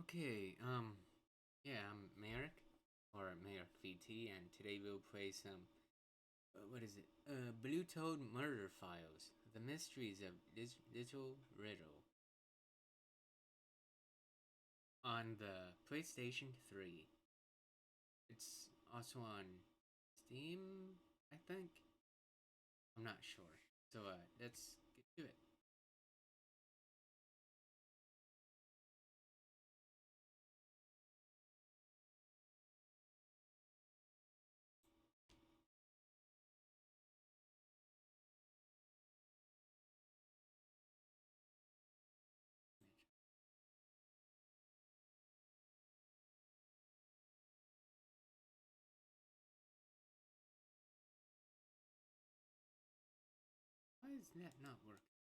Okay, yeah, I'm Merrick, or MerrickVT, and today we'll play some, what is it? Blue Toad Murder Files, The Mysteries of Little Riddle, on the PlayStation 3. It's also on Steam, I think? I'm not sure. So, let's get to it. Why is that not working?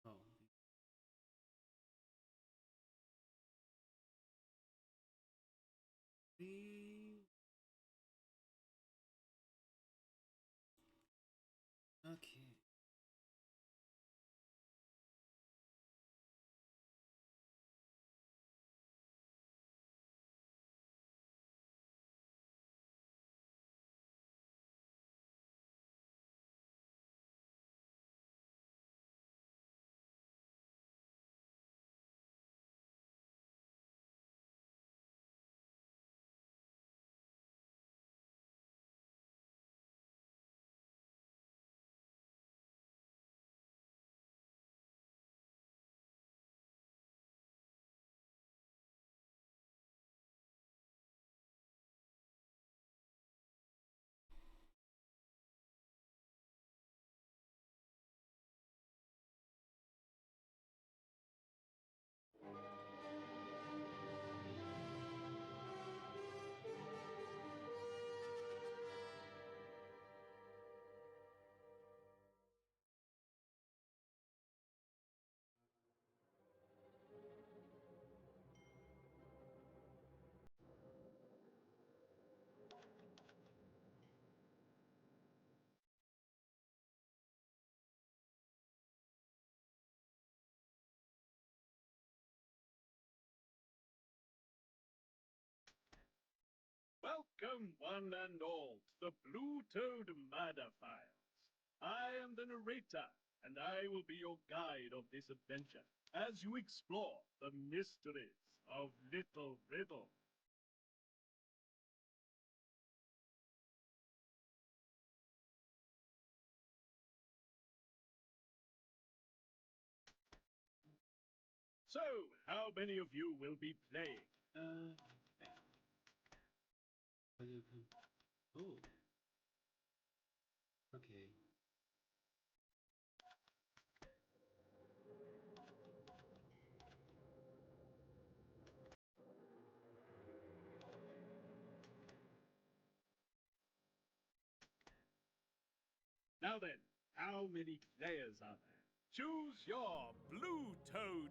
Oh, we... Okay. Welcome, one and all, to the Blue Toad Murder Files. I am the narrator, and I will be your guide of this adventure as you explore the mysteries of Little Riddle. So, how many of you will be playing? Oh, okay. Now then, how many players are there? Choose your Blue Toad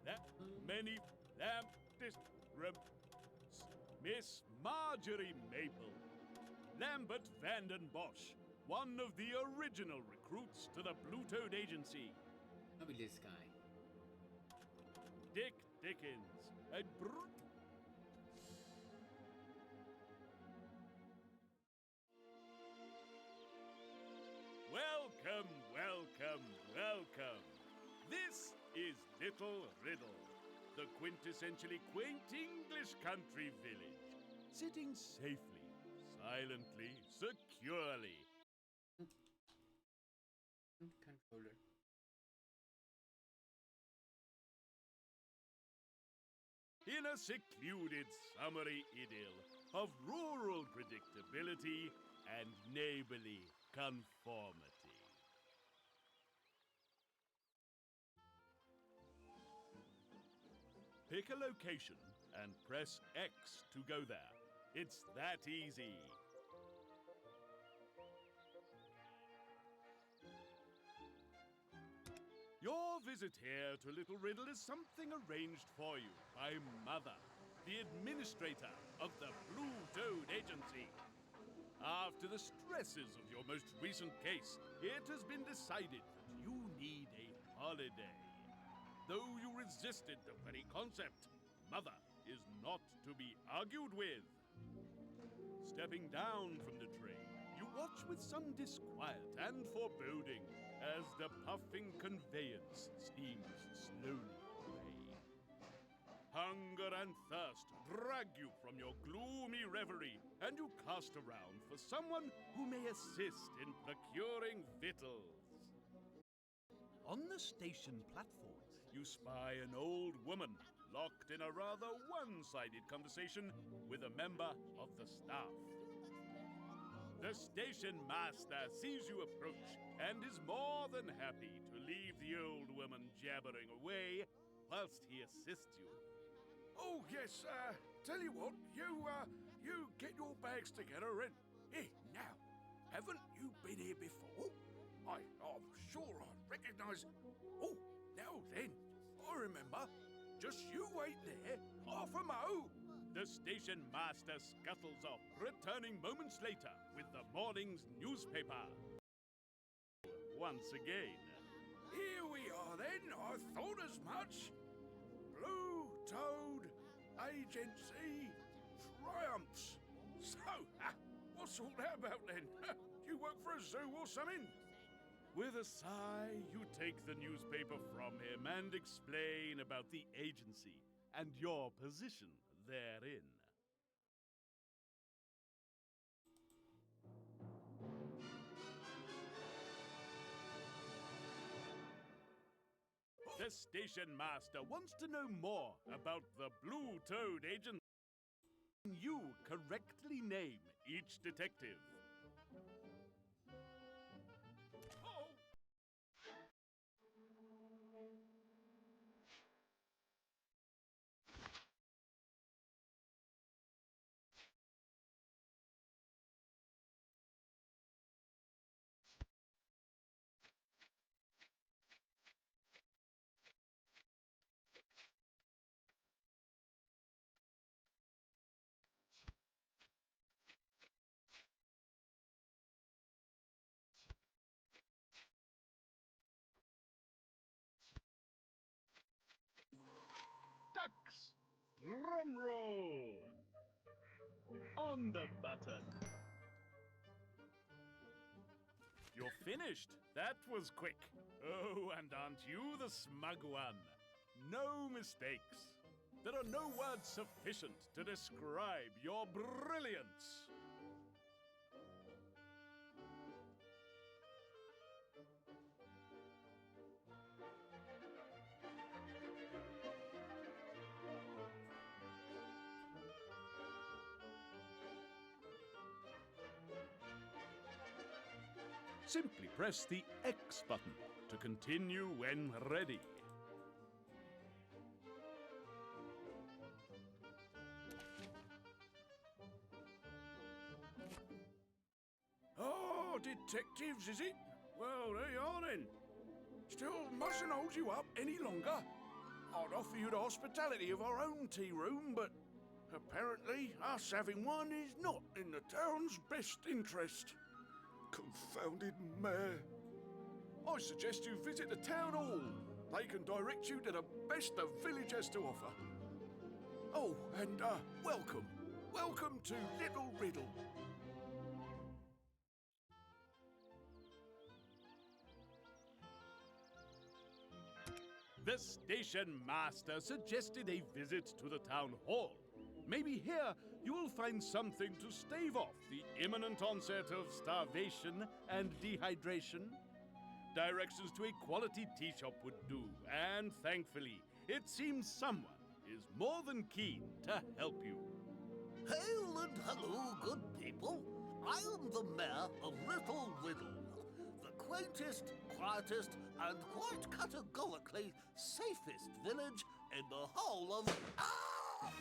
that many lamp Miss Marjorie Maple, Lambert Vanden Bosch, one of the original recruits to the Blue Toad Agency. I'll be this guy. Dick Dickens, a Welcome, welcome, welcome. This is Little Riddle, the quintessentially quaint English country village, sitting safely, silently, securely Controller. in a secluded summery idyll of rural predictability and neighborly conformity. Pick a location and press X to go there. It's that easy. Your visit here to Little Riddle is something arranged for you by Mother, the administrator of the Blue Toad Agency. After the stresses of your most recent case, it has been decided that you need a holiday. Though you resisted the very concept, mother is not to be argued with. Stepping down from the train, you watch with some disquiet and foreboding as the puffing conveyance steams slowly away. Hunger and thirst drag you from your gloomy reverie, and you cast around for someone who may assist in procuring victuals. On the station platform, you spy an old woman locked in a rather one-sided conversation with a member of the staff. The station master sees you approach and is more than happy to leave the old woman jabbering away whilst he assists you. Oh, yes, tell you what, you get your bags together and... Hey, now, haven't you been here before? I'm sure I recognise... Oh, now then, I remember. Just you wait there, half a mo. The station master scuttles off, returning moments later with the morning's newspaper. Once again. Here we are then, I thought as much. Blue Toad Agency triumphs. So, what's all that about then? You work for a zoo or something? With a sigh, you take the newspaper from him and explain about the agency and your position therein. The station master wants to know more about the Blue Toad Agency. You correctly name each detective. Ducks! Drum roll! On the button. You're finished. That was quick. Oh, and aren't you the smug one? No mistakes. There are no words sufficient to describe your brilliance. Simply press the X button to continue when ready. Oh, detectives, is it? Well, there you are then. Still mustn't hold you up any longer. I'd offer you the hospitality of our own tea room, but apparently us having one is not in the town's best interest. Confounded mayor. I suggest you visit the town hall. They can direct you to the best the village has to offer. Oh, and welcome. Welcome to Little Riddle. The station master suggested a visit to the town hall. Maybe here you will find something to stave off the imminent onset of starvation and dehydration. Directions to a quality tea shop would do, and thankfully, it seems someone is more than keen to help you. Hail and hello, good people. I am the mayor of Little Riddle, the quaintest, quietest, and quite categorically safest village in the whole of... Ah!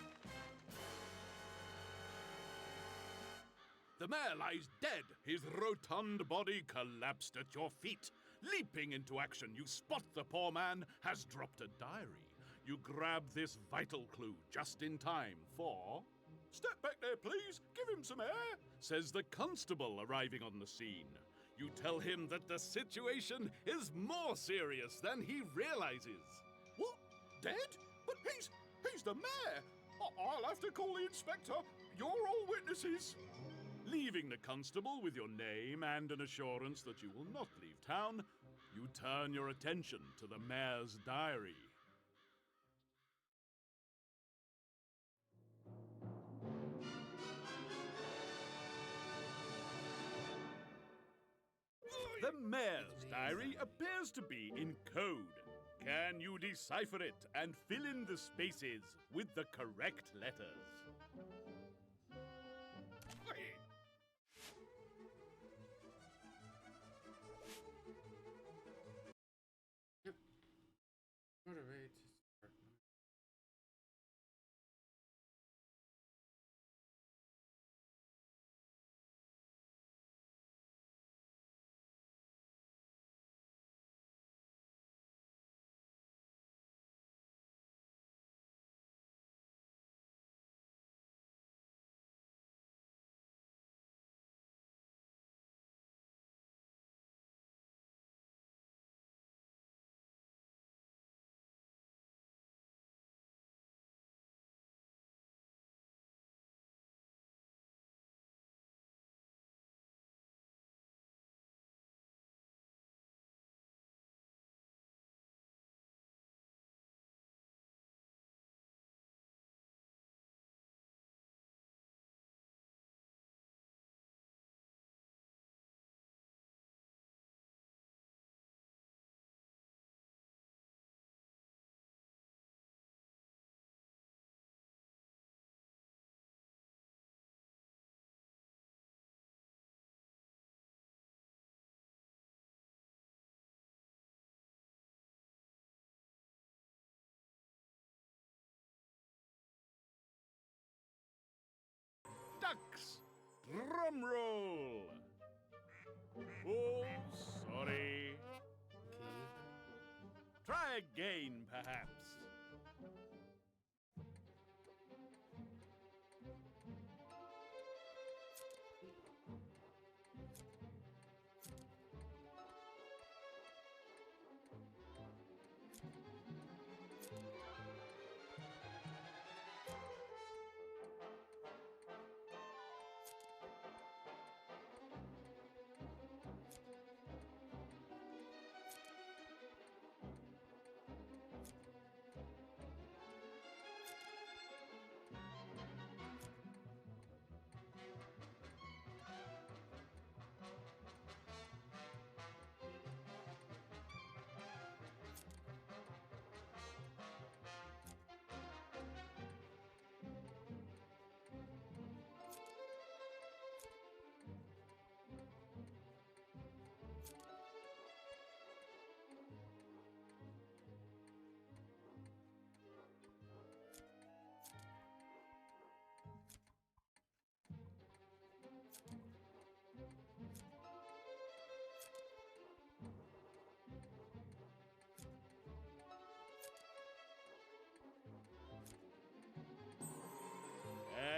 The mayor lies dead, his rotund body collapsed at your feet. Leaping into action, you spot the poor man has dropped a diary. You grab this vital clue just in time for... "Step back there, please. Give him some air," says the constable arriving on the scene. You tell him that the situation is more serious than he realizes. What? Dead? But He's the mayor. I'll have to call the inspector. You're all witnesses. Leaving the constable with your name and an assurance that you will not leave town, you turn your attention to the mayor's diary. The mayor's diary appears to be in code. Can you decipher it and fill in the spaces with the correct letters? Yep. What a way to start. Ducks! Drum roll! Oh, sorry. Okay. Try again, perhaps.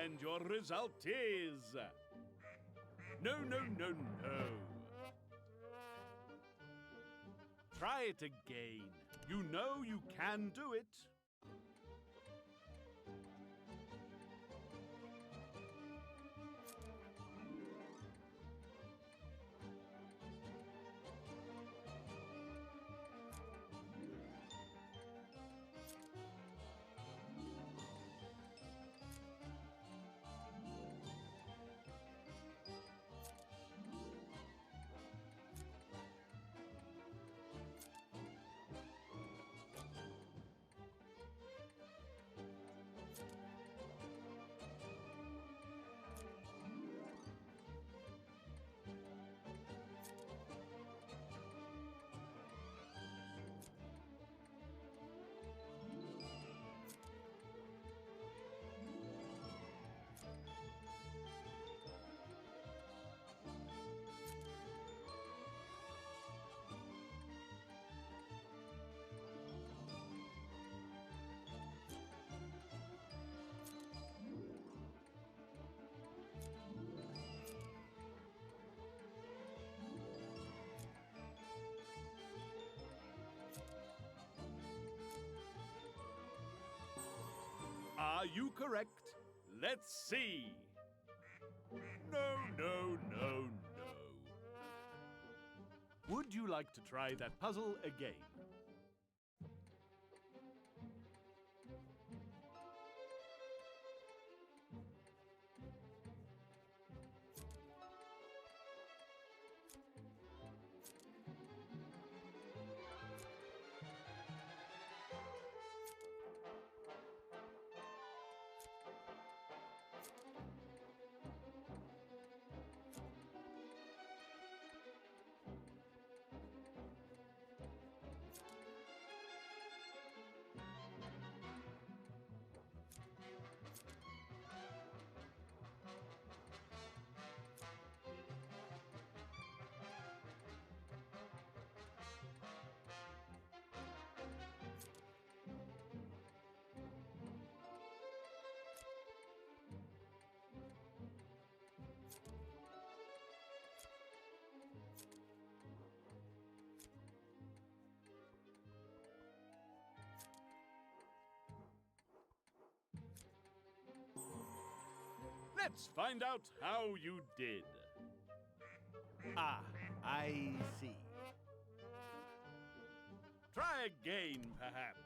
And your result is... No, no, no, no. Try it again. You know you can do it. Are you correct? Let's see. No, no, no, no. Would you like to try that puzzle again? Let's find out how you did. Ah, I see. Try again, perhaps.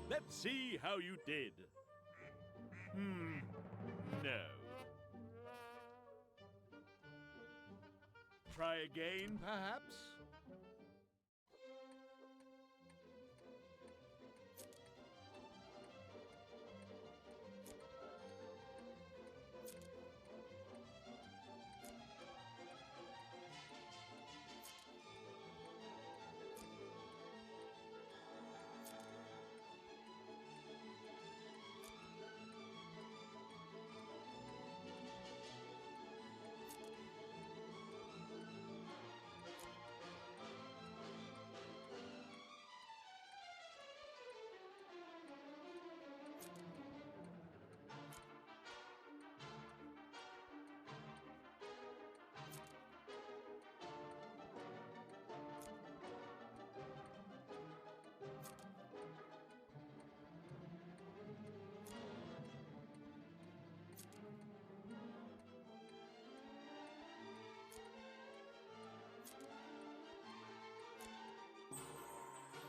Let's see how you did. No. Try again, perhaps?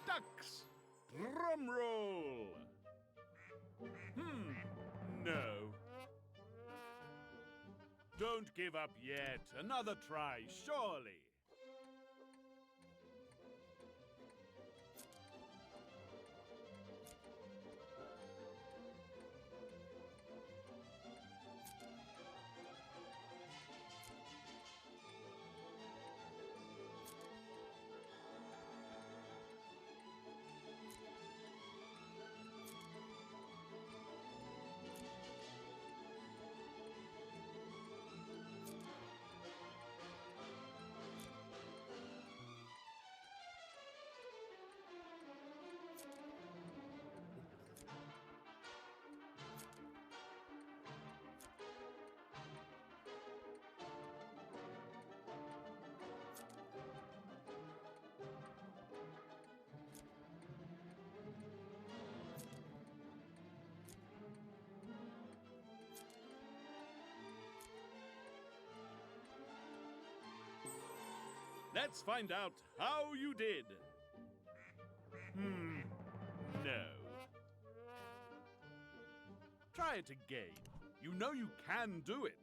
Ducks! Drum roll! No. Don't give up yet. Another try, surely. Let's find out how you did. No. Try it again. You know you can do it.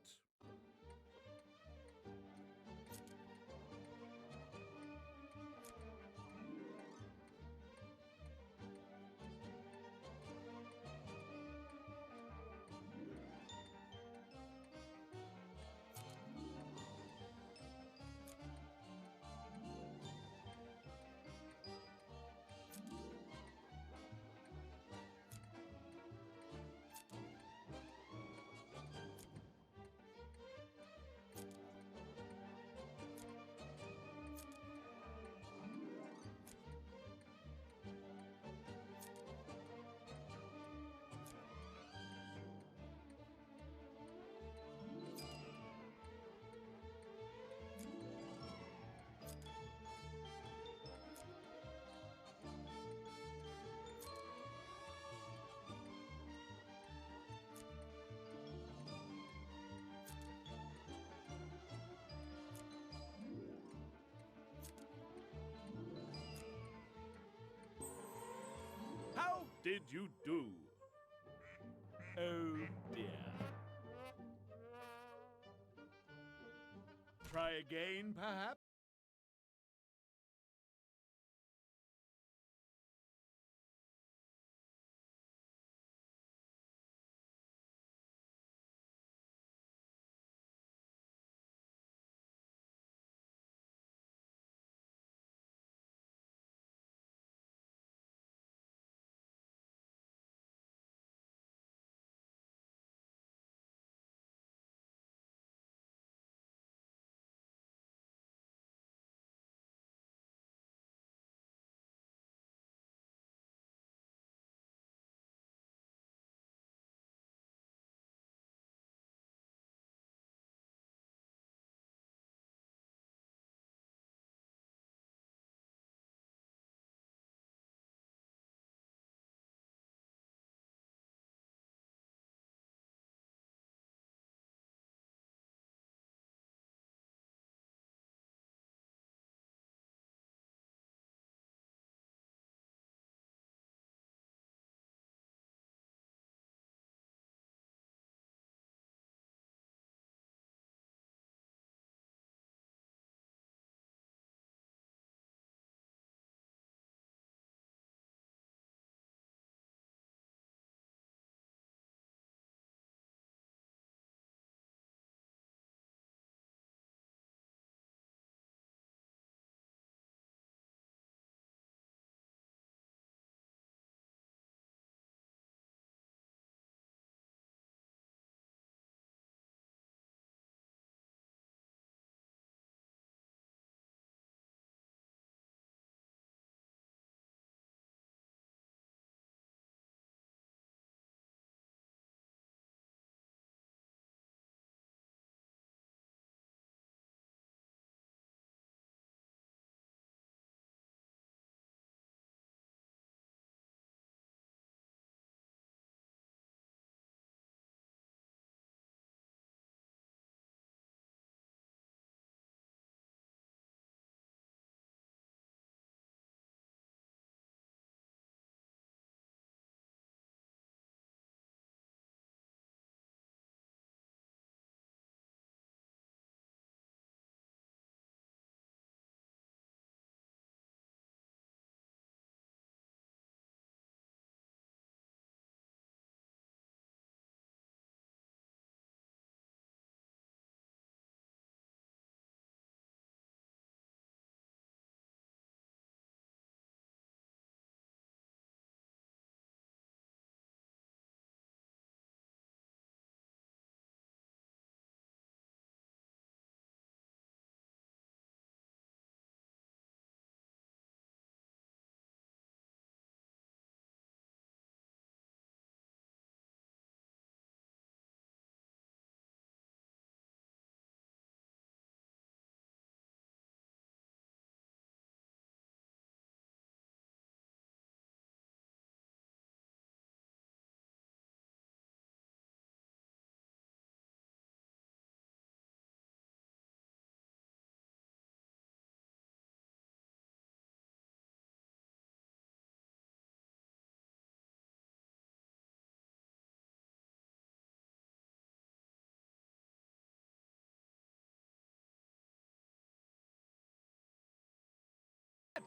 How did you do? Oh dear. Try again, perhaps?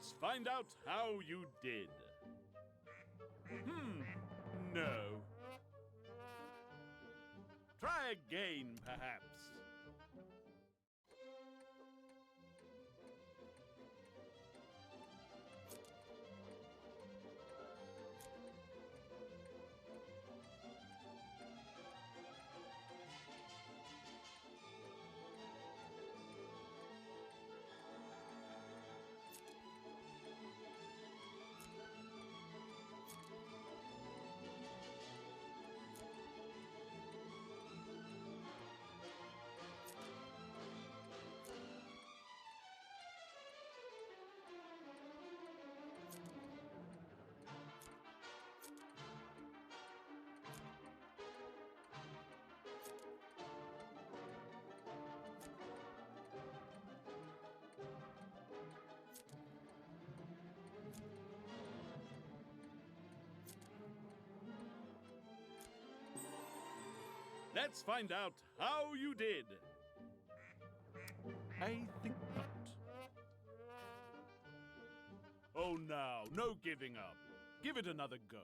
Let's find out how you did. No. Try again, perhaps. Let's find out how you did. I think not. Oh, now, no giving up. Give it another go.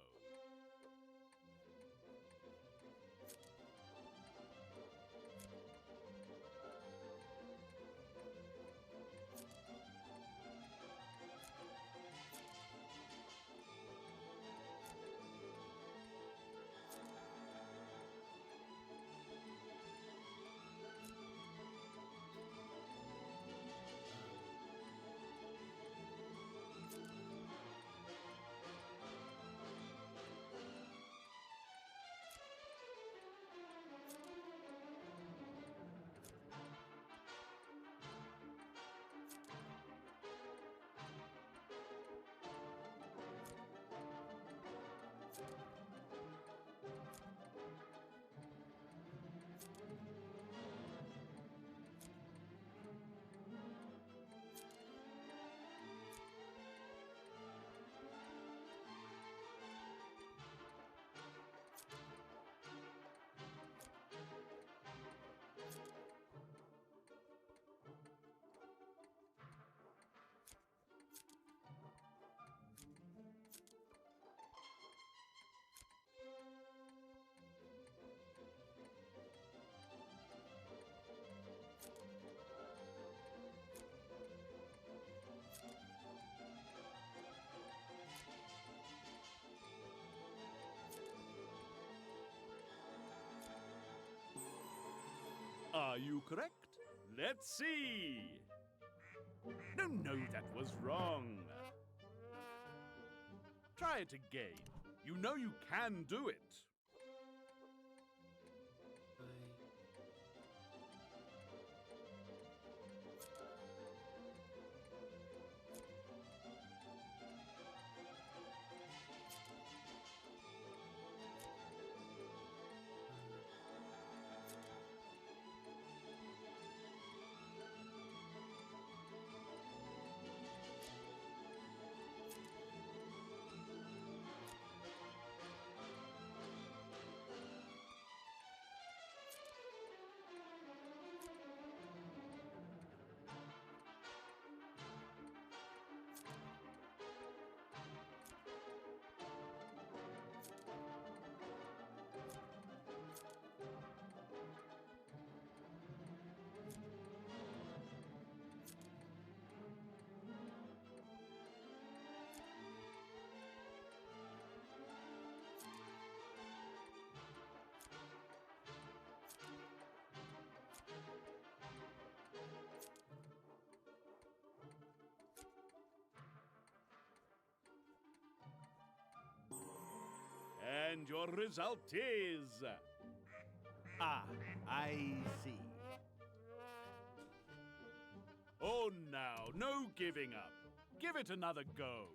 Are you correct? Let's see. No, that was wrong. Try it again. You know you can do it. And your result is... Ah, I see. Oh, now, no giving up. Give it another go.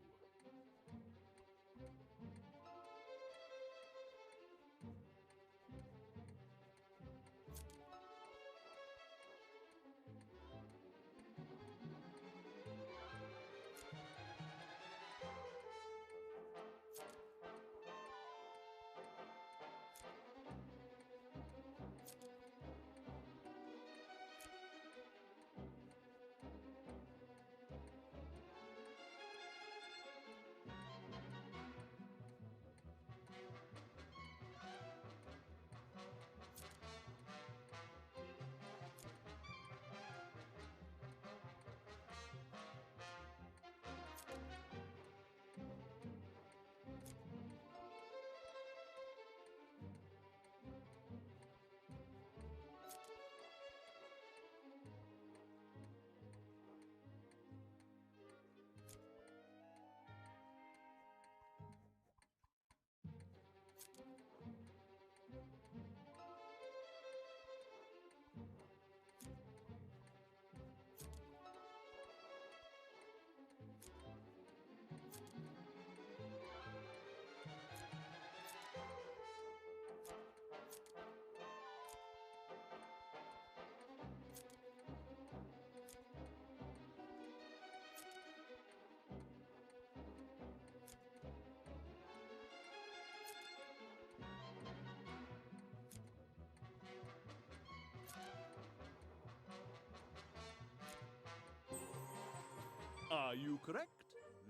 Are you correct?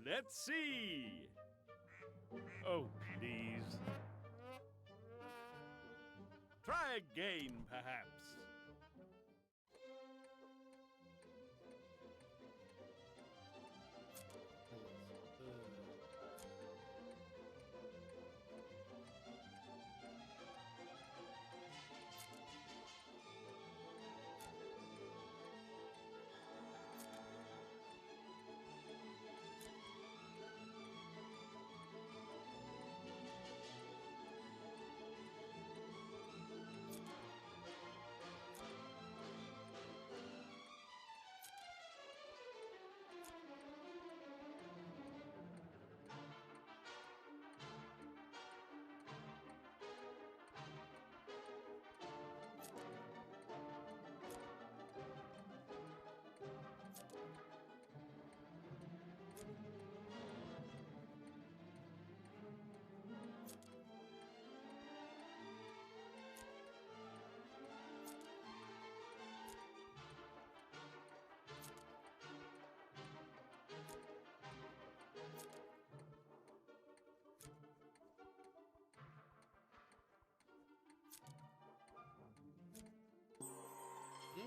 Let's see. Oh, please. Try again, perhaps.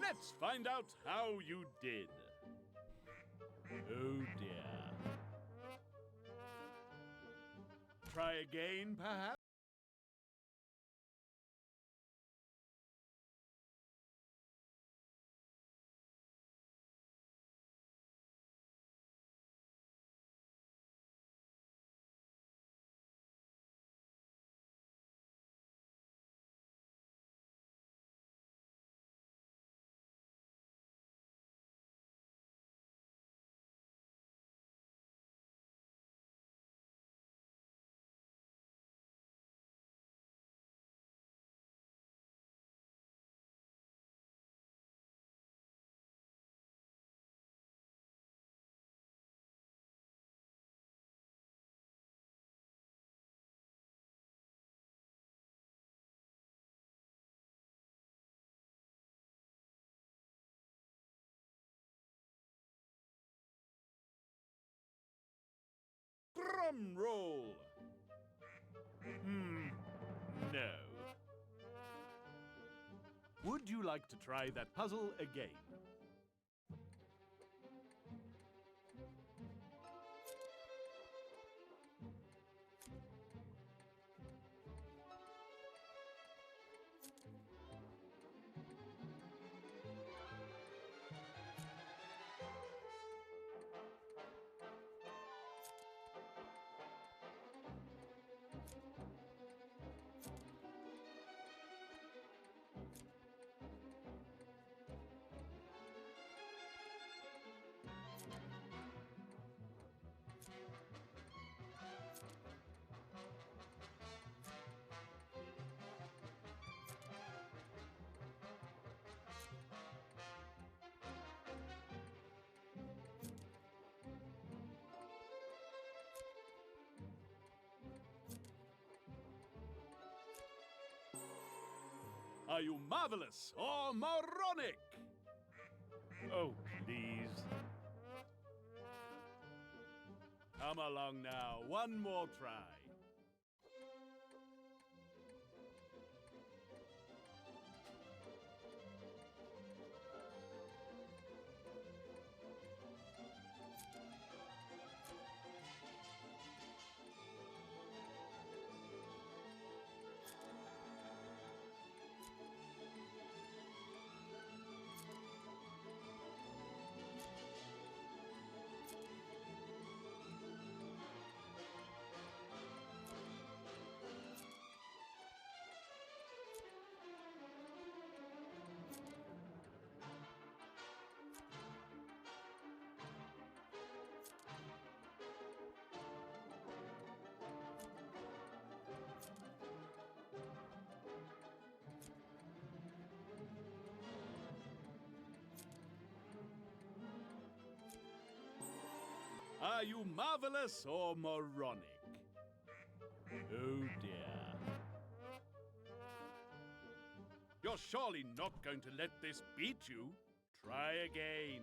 Let's find out how you did. Oh dear. Try again, perhaps? Drum roll. No. Would you like to try that puzzle again? Are you marvelous or moronic? Oh, please. Come along now, one more try. Are you marvelous or moronic? Oh dear. You're surely not going to let this beat you. Try again.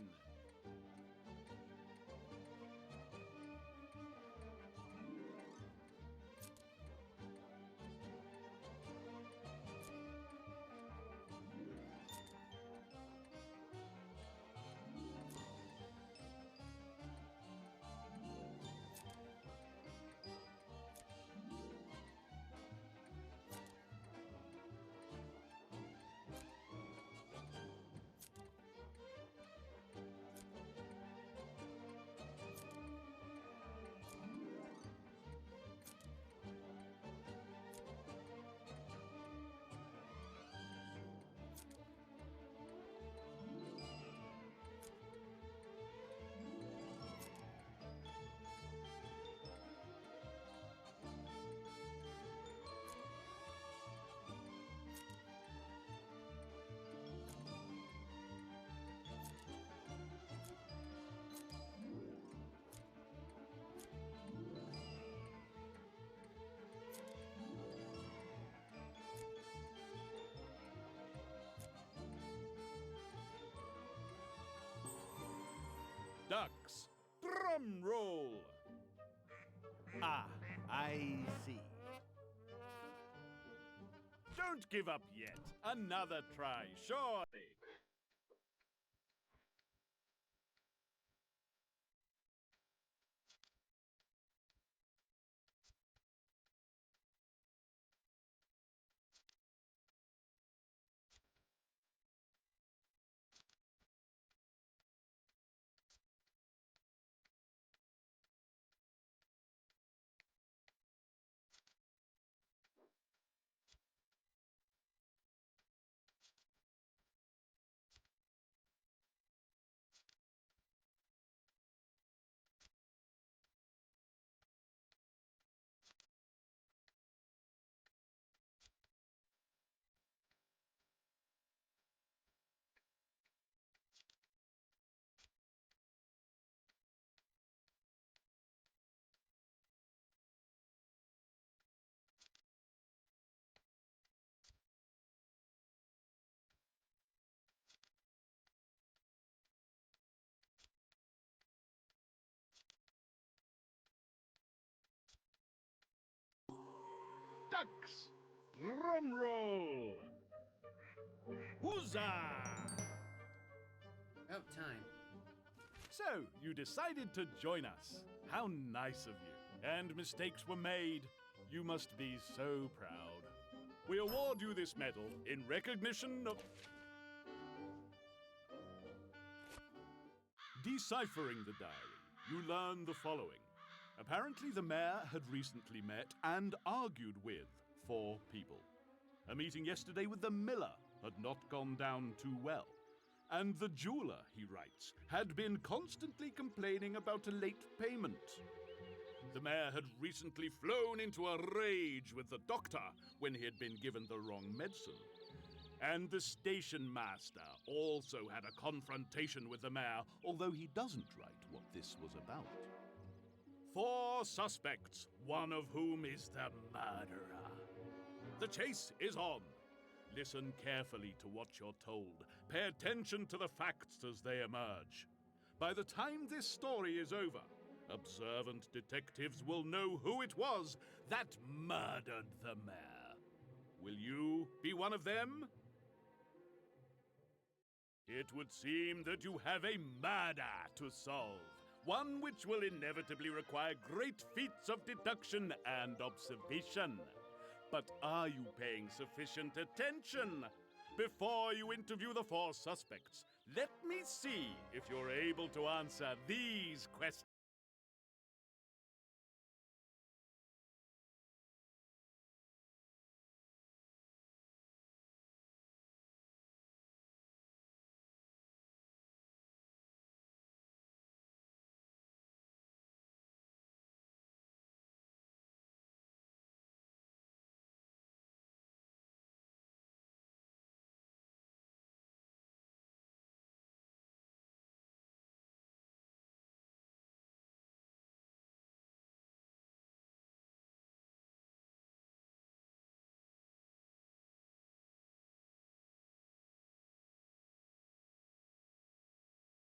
ducks. Drum roll. Ah, I see. Don't give up yet. Another try, surely. Ducks! Drum roll! Huzzah! About time. So, you decided to join us. How nice of you. And mistakes were made. You must be so proud. We award you this medal in recognition of... Deciphering the diary, you learn the following. Apparently the mayor had recently met and argued with 4 people. A meeting yesterday with the miller had not gone down too well. And the jeweler, he writes, had been constantly complaining about a late payment. The mayor had recently flown into a rage with the doctor when he had been given the wrong medicine. And the station master also had a confrontation with the mayor, although he doesn't write what this was about. 4 suspects, one of whom is the murderer. The chase is on. Listen carefully to what you're told. Pay attention to the facts as they emerge. By the time this story is over, observant detectives will know who it was that murdered the mayor. Will you be one of them? It would seem that you have a murder to solve. One which will inevitably require great feats of deduction and observation. But are you paying sufficient attention? Before you interview the 4 suspects, let me see if you're able to answer these questions.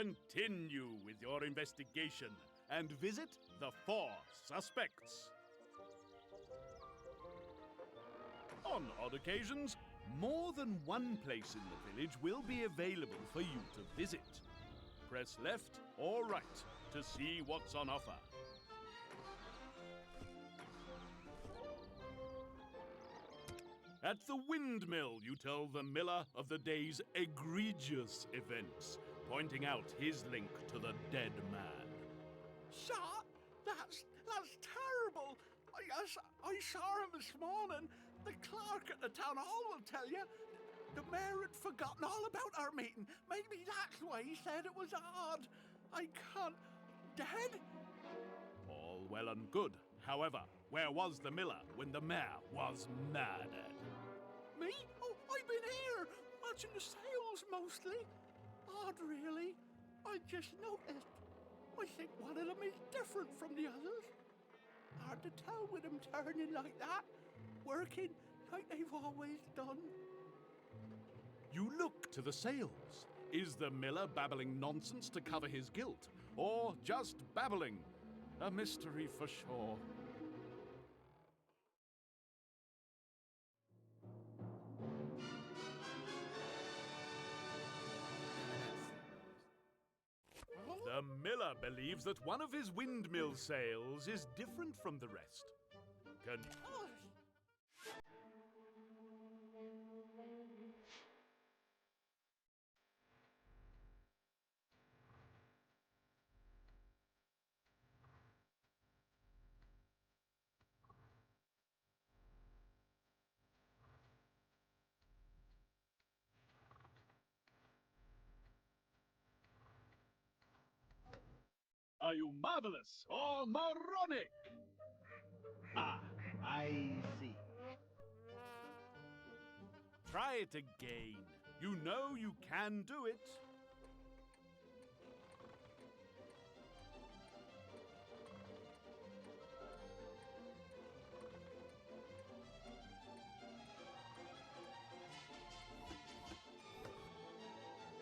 Continue with your investigation and visit the 4 suspects. On odd occasions, more than one place in the village will be available for you to visit. Press left or right to see what's on offer. At the windmill, you tell the miller of the day's egregious events, pointing out his link to the dead man. Sir, that's terrible. I saw him this morning. The clerk at the town hall will tell you. The mayor had forgotten all about our meeting. Maybe that's why he said it was odd. I can't... Dead? All well and good. However, where was the miller when the mayor was murdered? Me? Oh, I've been here, watching the sales mostly. Odd, really. I just noticed. I think one of them is different from the others. Hard to tell with them turning like that, working like they've always done. You look to the sails. Is the miller babbling nonsense to cover his guilt, or just babbling? A mystery for sure. The miller believes that one of his windmill sails is different from the rest. Are you marvelous or moronic? Ah, I see. Try it again. You know you can do it.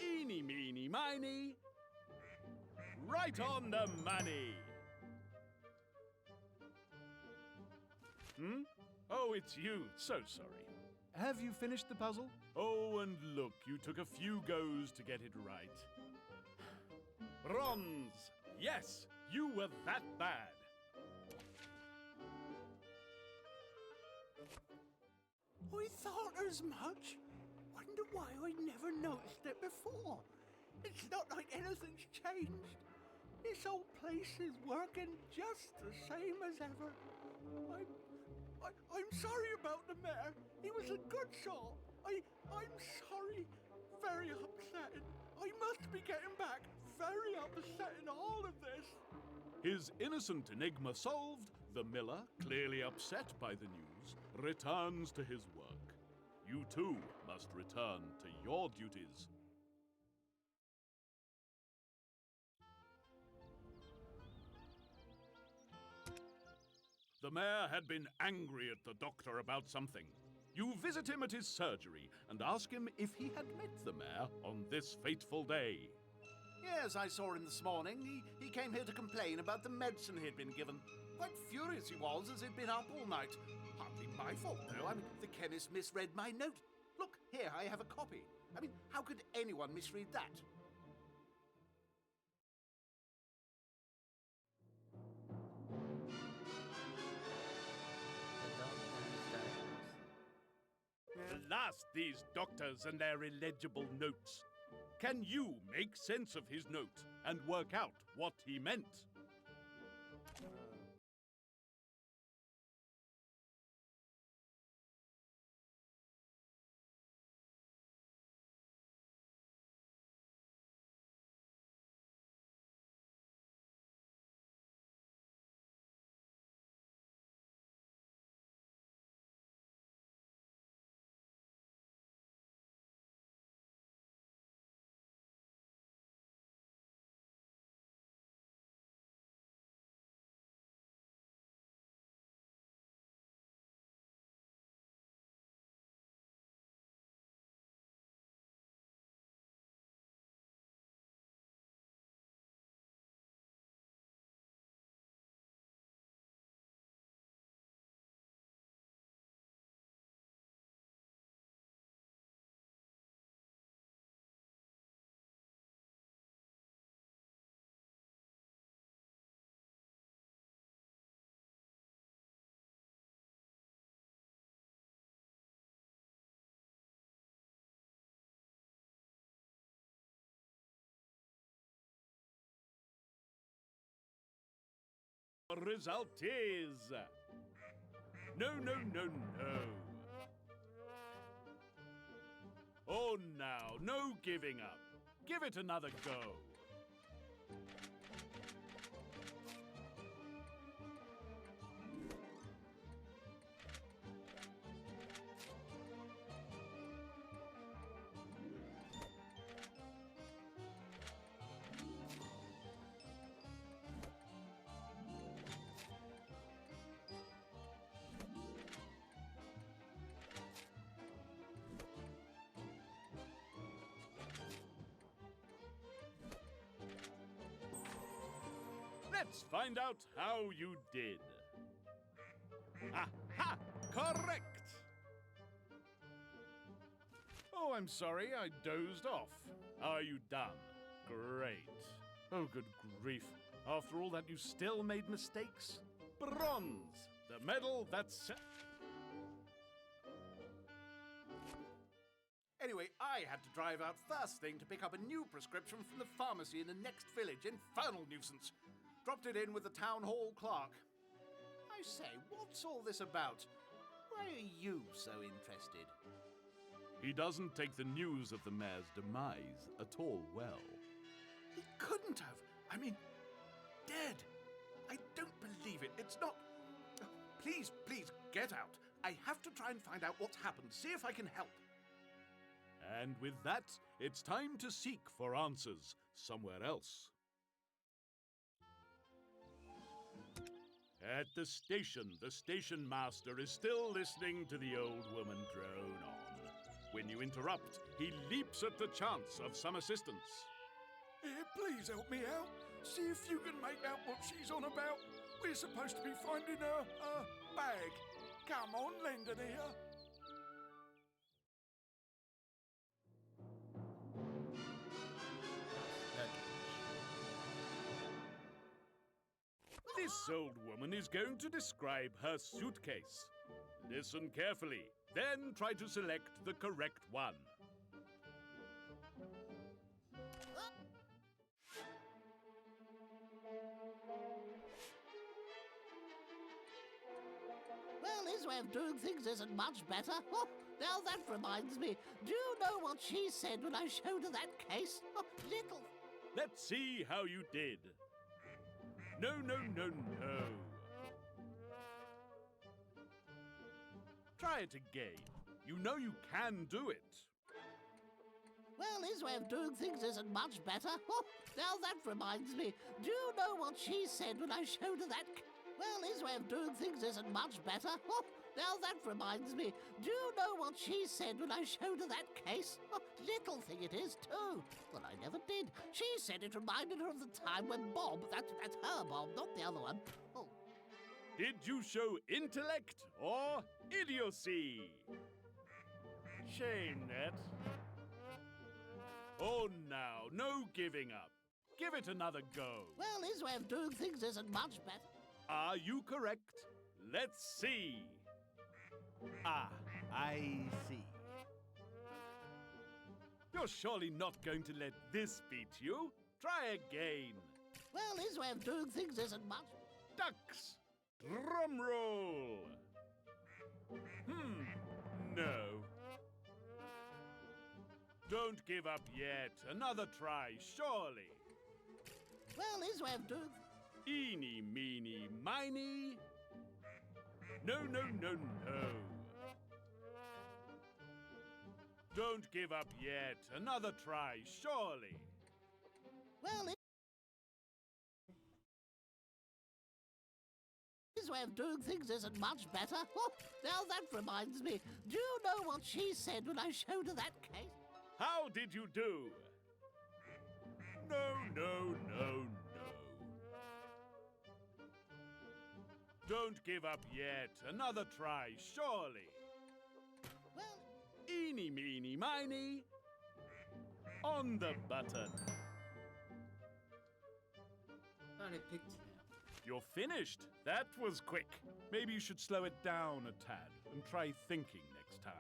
Eeny, meeny, miny. Right on the money. Oh, it's you. So sorry. Have you finished the puzzle? Oh, and look, you took a few goes to get it right. Bronze. Yes, you were that bad. I thought as much. Wonder why I never noticed it before. It's not like anything's changed. This old place is working just the same as ever. I'm sorry about the mayor. He was a good shot. I'm sorry. Very upsetting. I must be getting back. Very upsetting, all of this. His innocent enigma solved, the miller, clearly upset by the news, returns to his work. You too must return to your duties. The mayor had been angry at the doctor about something. You visit him at his surgery and ask him if he had met the mayor on this fateful day. Yes, I saw him this morning. He came here to complain about the medicine he'd been given. Quite furious he was, as he'd been up all night. Hardly my fault, though. I mean, the chemist misread my note. Look, here, I have a copy. I mean, how could anyone misread that? Blast these doctors and their illegible notes. Can you make sense of his note and work out what he meant? The result is... No, no, no, no. Oh, now, no giving up. Give it another go. Let's find out how you did. Aha! Correct! Oh, I'm sorry, I dozed off. Are you done? Great. Oh, good grief. After all that, you still made mistakes? Bronze! The medal that's... Anyway, I had to drive out first thing to pick up a new prescription from the pharmacy in the next village. Infernal nuisance. Dropped it in with the town hall clerk. I say, what's all this about? Why are you so interested? He doesn't take the news of the mayor's demise at all well. He couldn't have. I mean, dead. I don't believe it. It's not... Oh, please, please, get out. I have to try and find out what's happened. See if I can help. And with that, it's time to seek for answers somewhere else. At the station master is still listening to the old woman drone on. When you interrupt, he leaps at the chance of some assistance. Here, please help me out. See if you can make out what she's on about. We're supposed to be finding her bag. Come on, lend an ear. This old woman is going to describe her suitcase. Listen carefully, then try to select the correct one. Well, his way of doing things isn't much better. Oh, now that reminds me. Do you know what she said when I showed her that case? Oh, little. Let's see how you did. No, no, no, no. Try it again. You know you can do it. Well, his way of doing things isn't much better. Oh, now that reminds me. Do you know what she said when I showed her that? Well, his way of doing things isn't much better. Oh, now that reminds me. Do you know what she said when I showed her that case? Oh, little thing it is, too. Well, I never did. She said it reminded her of the time when Bob, that's her Bob, not the other one. Oh. Did you show intellect or idiocy? Shame, Ned. Oh, now, no giving up. Give it another go. Well, his way of doing things isn't much better. Are you correct? Let's see. Ah, I see. You're surely not going to let this beat you. Try again. Well, his way of doing things isn't much. Ducks. Drum roll. No. Don't give up yet. Another try, surely. Well, his way of doing... Eeny, meeny, miny. No, no, no, no. Don't give up yet. Another try, surely. Well, his way of doing things isn't much better. Oh, now that reminds me. Do you know what she said when I showed her that case? How did you do? No, no, no, no. Don't give up yet. Another try, surely. Well, Eeny, meeny, miny. On the button. Thought I picked it up. You're finished. That was quick. Maybe you should slow it down a tad and try thinking next time.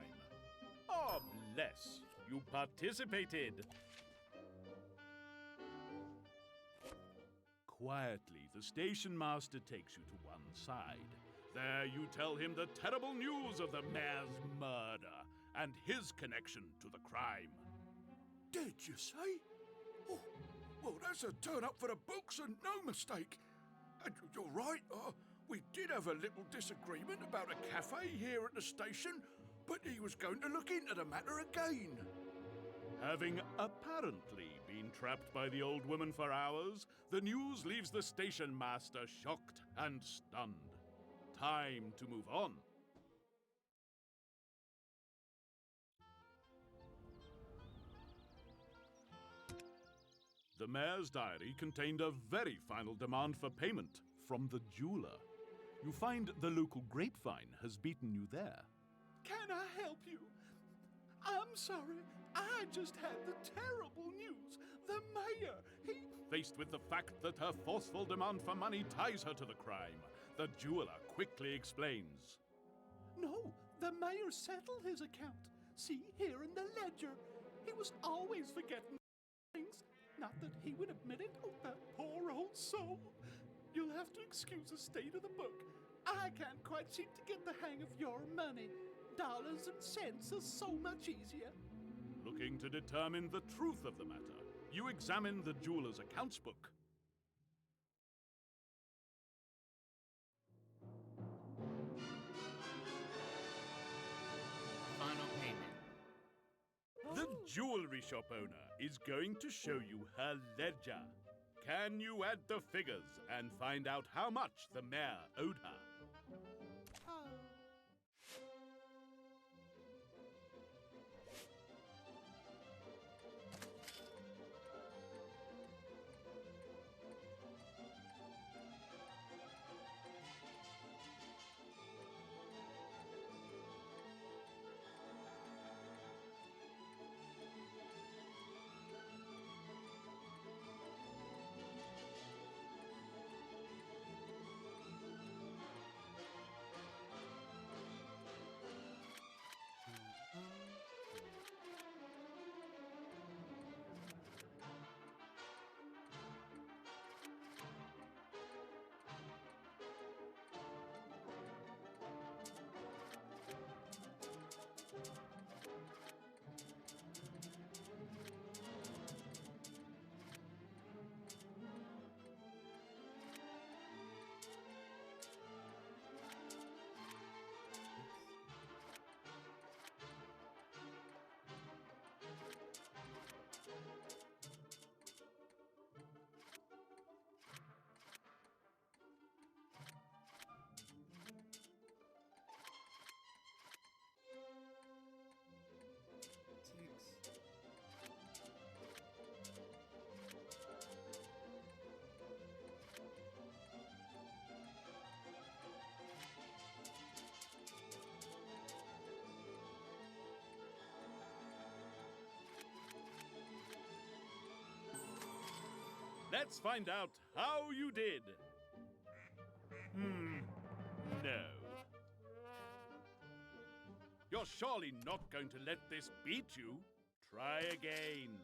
Oh, bless. You participated. Quietly, the station master takes you to one side. There you tell him the terrible news of the mayor's murder and his connection to the crime. Did you say? Oh, well, that's a turn up for the books and no mistake. And you're right, we did have a little disagreement about a cafe here at the station, but he was going to look into the matter again. Having apparently been trapped by the old woman for hours, the news leaves the station master shocked and stunned. Time to move on. The mayor's diary contained a very final demand for payment from the jeweler. You find the local grapevine has beaten you there. Can I help you? I'm sorry. I just had the terrible news. The mayor, he... Faced with the fact that her forceful demand for money ties her to the crime, the jeweler quickly explains. No, the mayor settled his account. See, here in the ledger. He was always forgetting things. Not that he would admit it. Oh, that poor old soul. You'll have to excuse the state of the book. I can't quite seem to get the hang of your money. Dollars and cents are so much easier. Looking to determine the truth of the matter, you examine the jeweler's accounts book. Final payment. The jewelry shop owner is going to show you her ledger. Can you add the figures and find out how much the mayor owed her? Let's find out how you did. No. You're surely not going to let this beat you. Try again.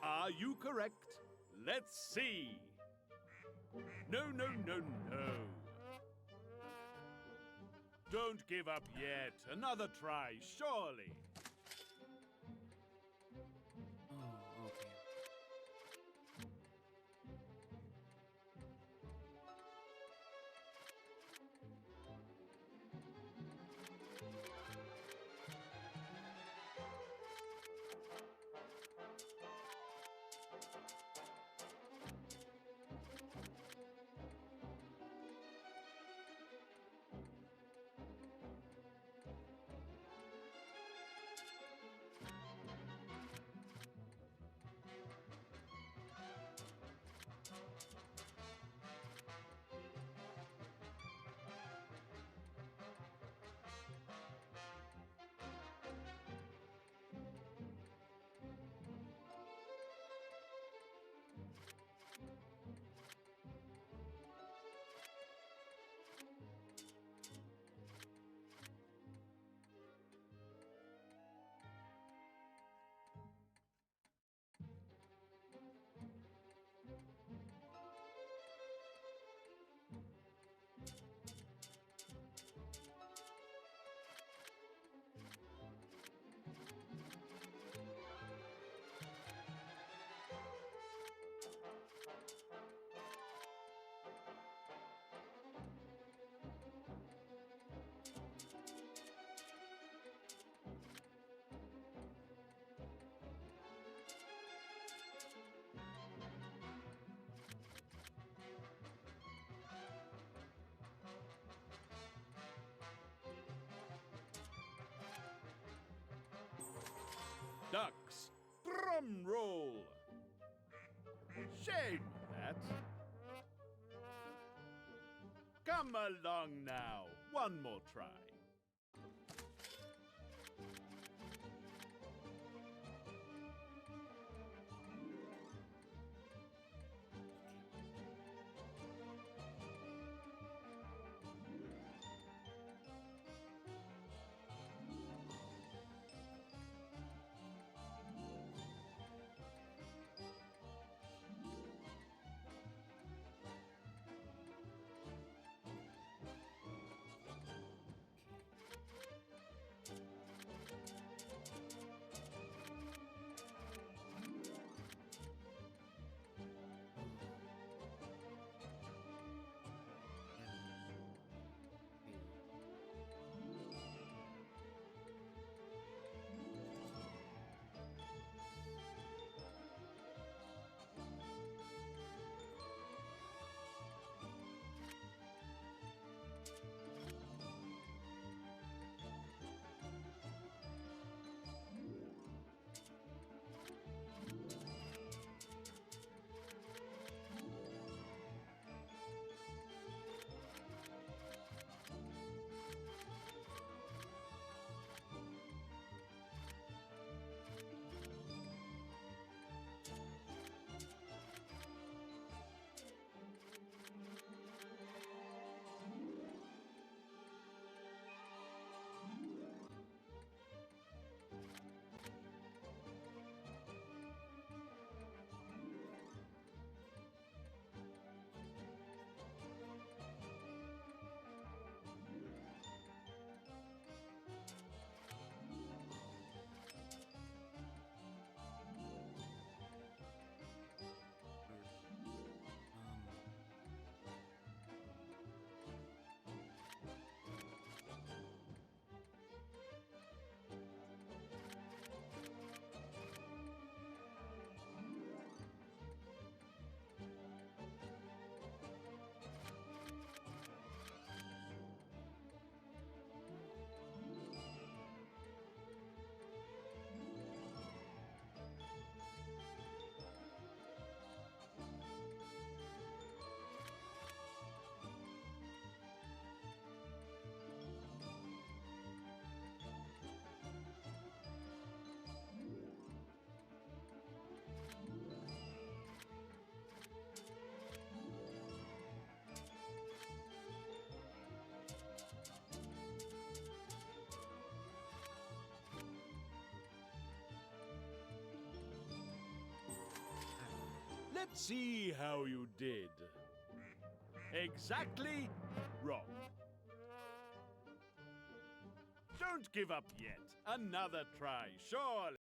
Are you correct? Let's see. No, no, no, no. Don't give up yet. Another try, surely. Oh, okay. Drum roll. Shame that. Come along now. One more try. Let's see how you did. Exactly wrong. Don't give up yet. Another try, surely.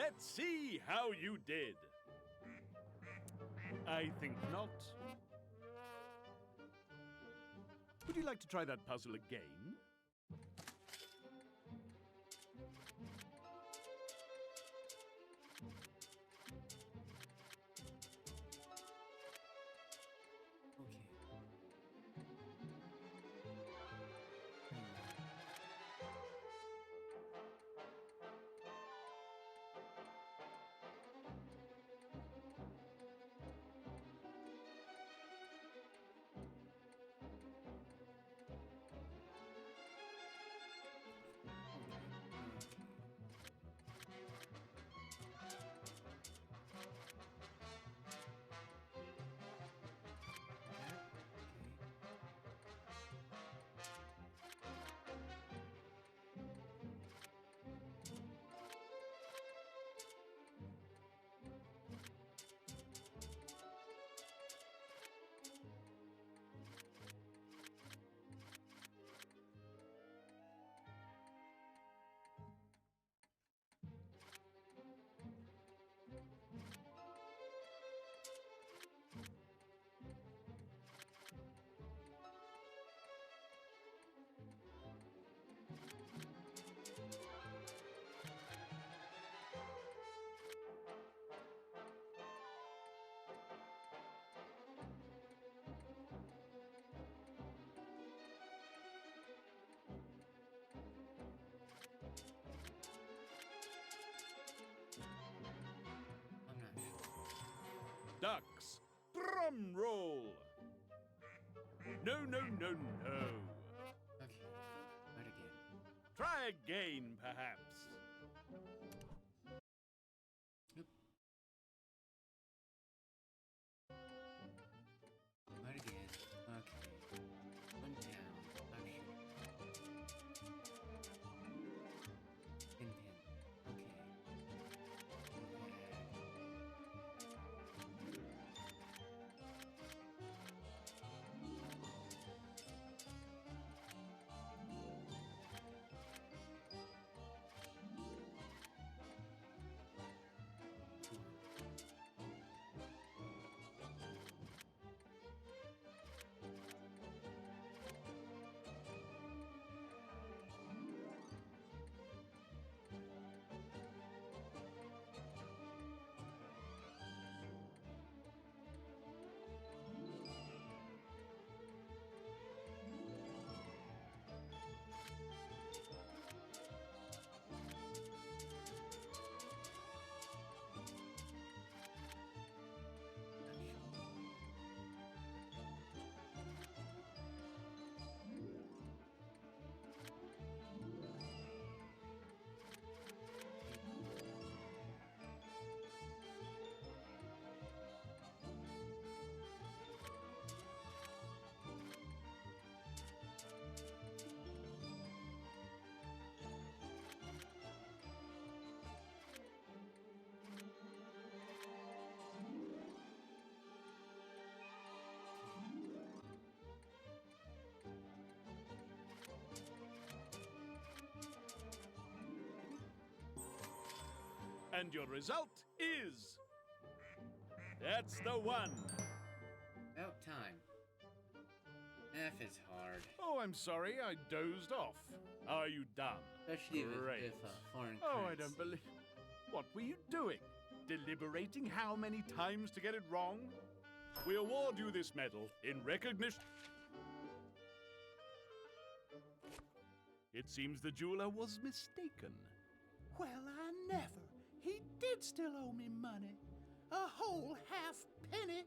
Let's see how you did. I think not. Would you like to try that puzzle again? Ducks, drum roll. No, no, no, no. Okay, right again. Try again, perhaps. Yep. Right again. Okay. One down. Action. Pin pin. Okay. And your result is... That's the one. About time. F is hard. Oh, I'm sorry, I dozed off. Are you done? Especially Great. with foreign Oh, currency. I don't believe... What were you doing? Deliberating how many times to get it wrong? We award you this medal in recognition... It seems the jeweler was mistaken. Well, I never. He did still owe me money. A whole half penny.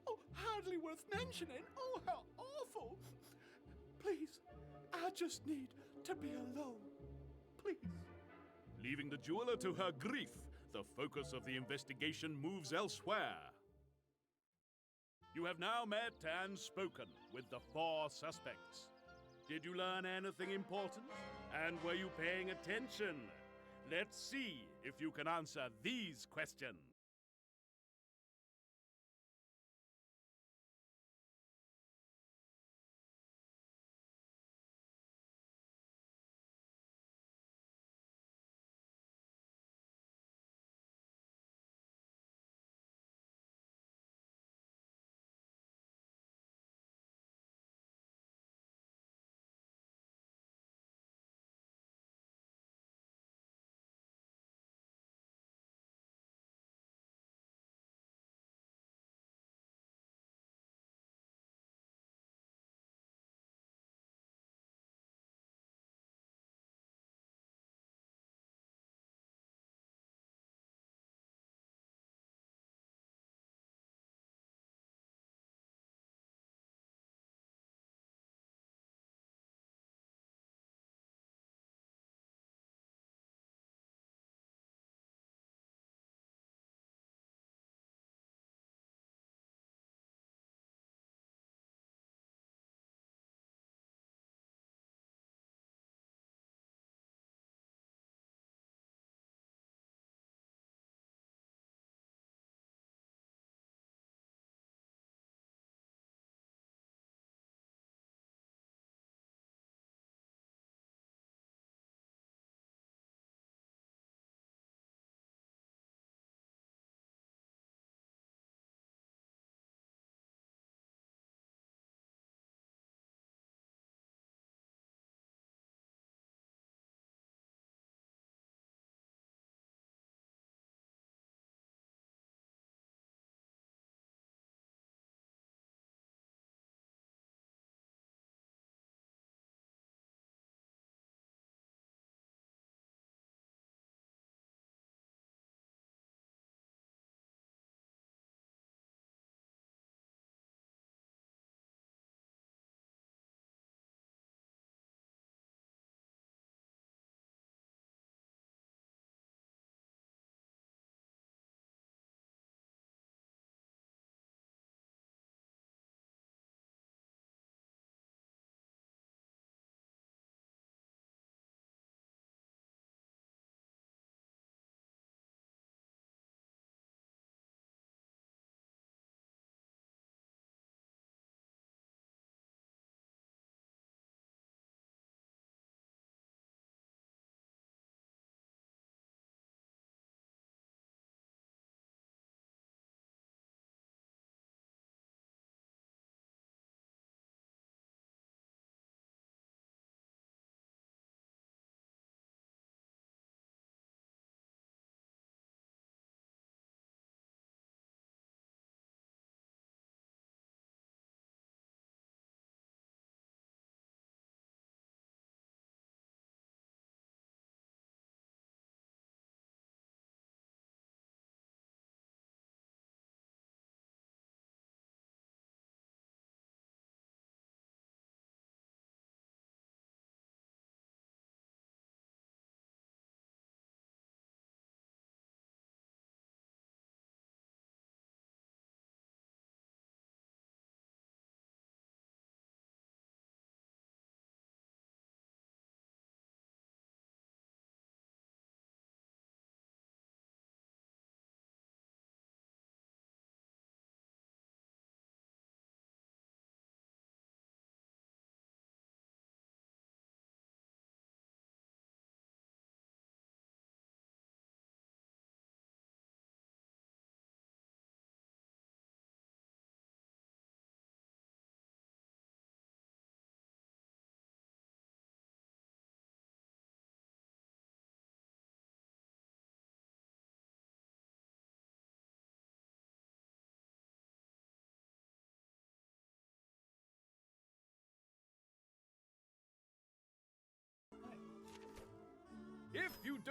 Oh, hardly worth mentioning. Oh, how awful. Please, I just need to be alone. Please. Leaving the jeweler to her grief, the focus of the investigation moves elsewhere. You have now met and spoken with the 4 suspects. Did you learn anything important? And were you paying attention? Let's see if you can answer these questions.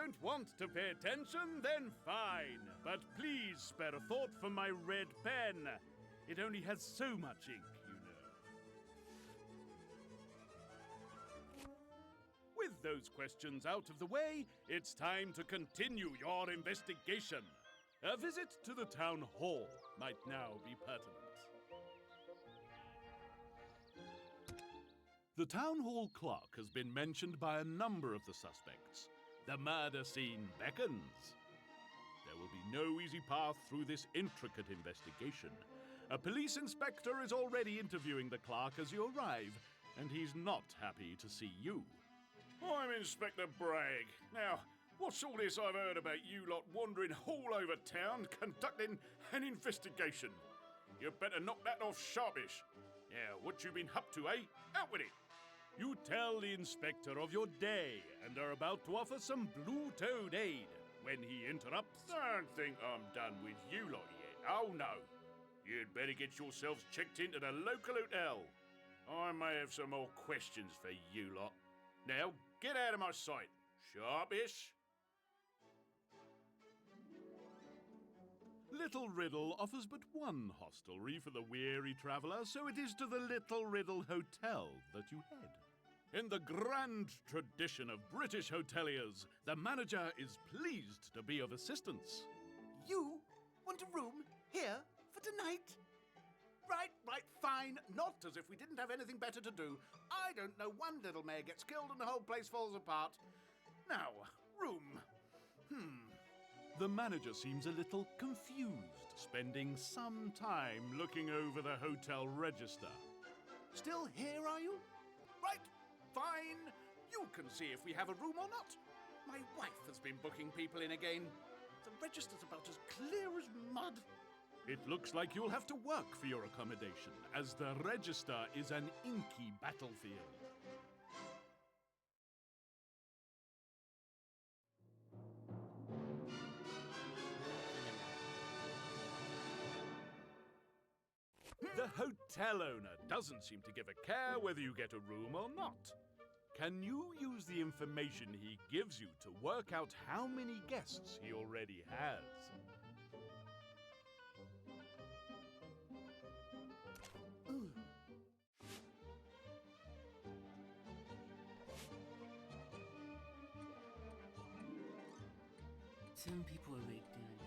don't want to pay attention, then fine. But please spare a thought for my red pen. It only has so much ink, you know. With those questions out of the way, it's time to continue your investigation. A visit to the town hall might now be pertinent. The town hall clock has been mentioned by a number of the suspects. The murder scene beckons. There will be no easy path through this intricate investigation. A police inspector is already interviewing the clerk as you arrive, and he's not happy to see you. I'm Inspector Bragg. Now, what's all this I've heard about you lot wandering all over town conducting an investigation? You better knock that off sharpish. Now, what you been up to, eh? Out with it! You tell the inspector of your day and are about to offer some blue-toed aid when he interrupts. Don't think I'm done with you lot yet. Oh, no. You'd better get yourselves checked into the local hotel. I may have some more questions for you lot. Now, get out of my sight. Sharpish. Little Riddle offers but one hostelry for the weary traveller, so it is to the Little Riddle Hotel that you head. In the grand tradition of British hoteliers, the manager is pleased to be of assistance. You want a room here for tonight? Right, fine. Not as if we didn't have anything better to do. I don't know, one little mare gets killed and the whole place falls apart. Now, room. The manager seems a little confused, spending some time looking over the hotel register. Still here, are you? Right, fine. You can see if we have a room or not. My wife has been booking people in again. The register's about as clear as mud. It looks like you'll have to work for your accommodation, as the register is an inky battlefield. The hotel owner doesn't seem to give a care whether you get a room or not. Can you use the information he gives you to work out how many guests he already has? Some people are like doing it.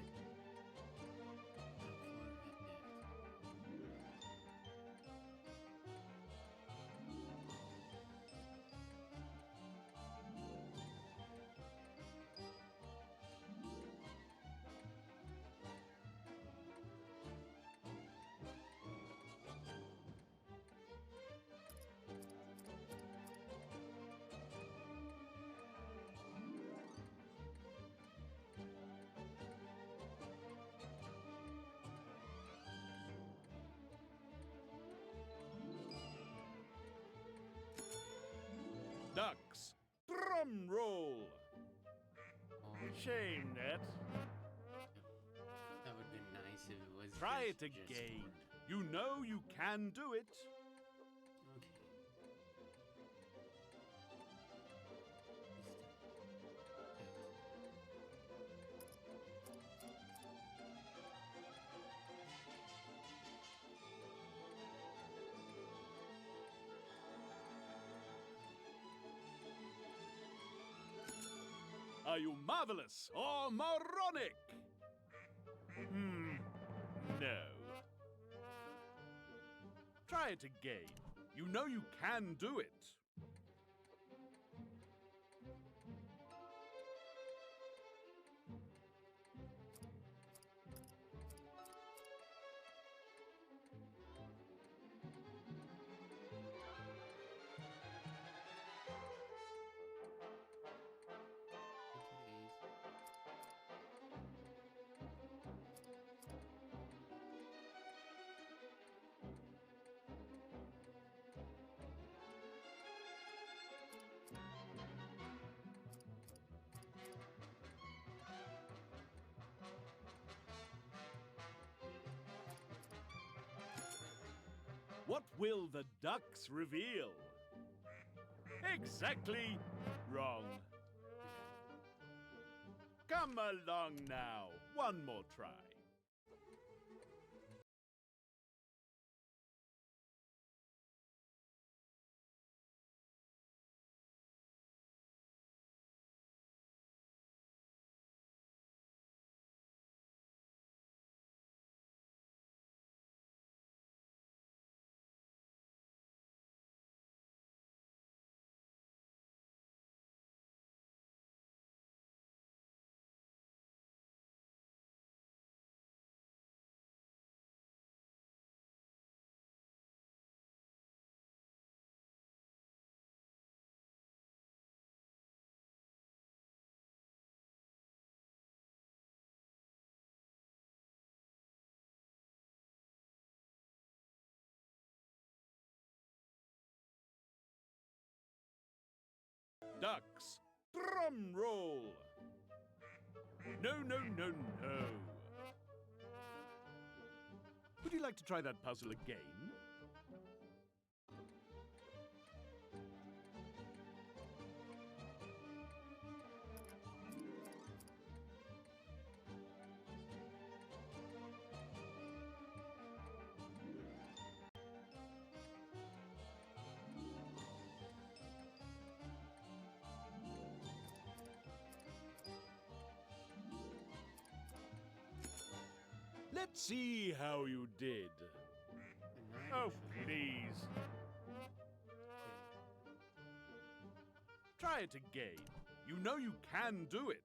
Ducks, drum roll. Shame that. That would have been nice if it was. Try it just again. one. You know you can do it. Okay. Are you marvelous or moronic? No. Try it again. You know you can do it. What will the ducks reveal? Exactly wrong. Come along now. One more try. Ducks, drum roll. No, no, no, no. Would you like to try that puzzle again? Let's see how you did. Oh, please. Try it again. You know you can do it.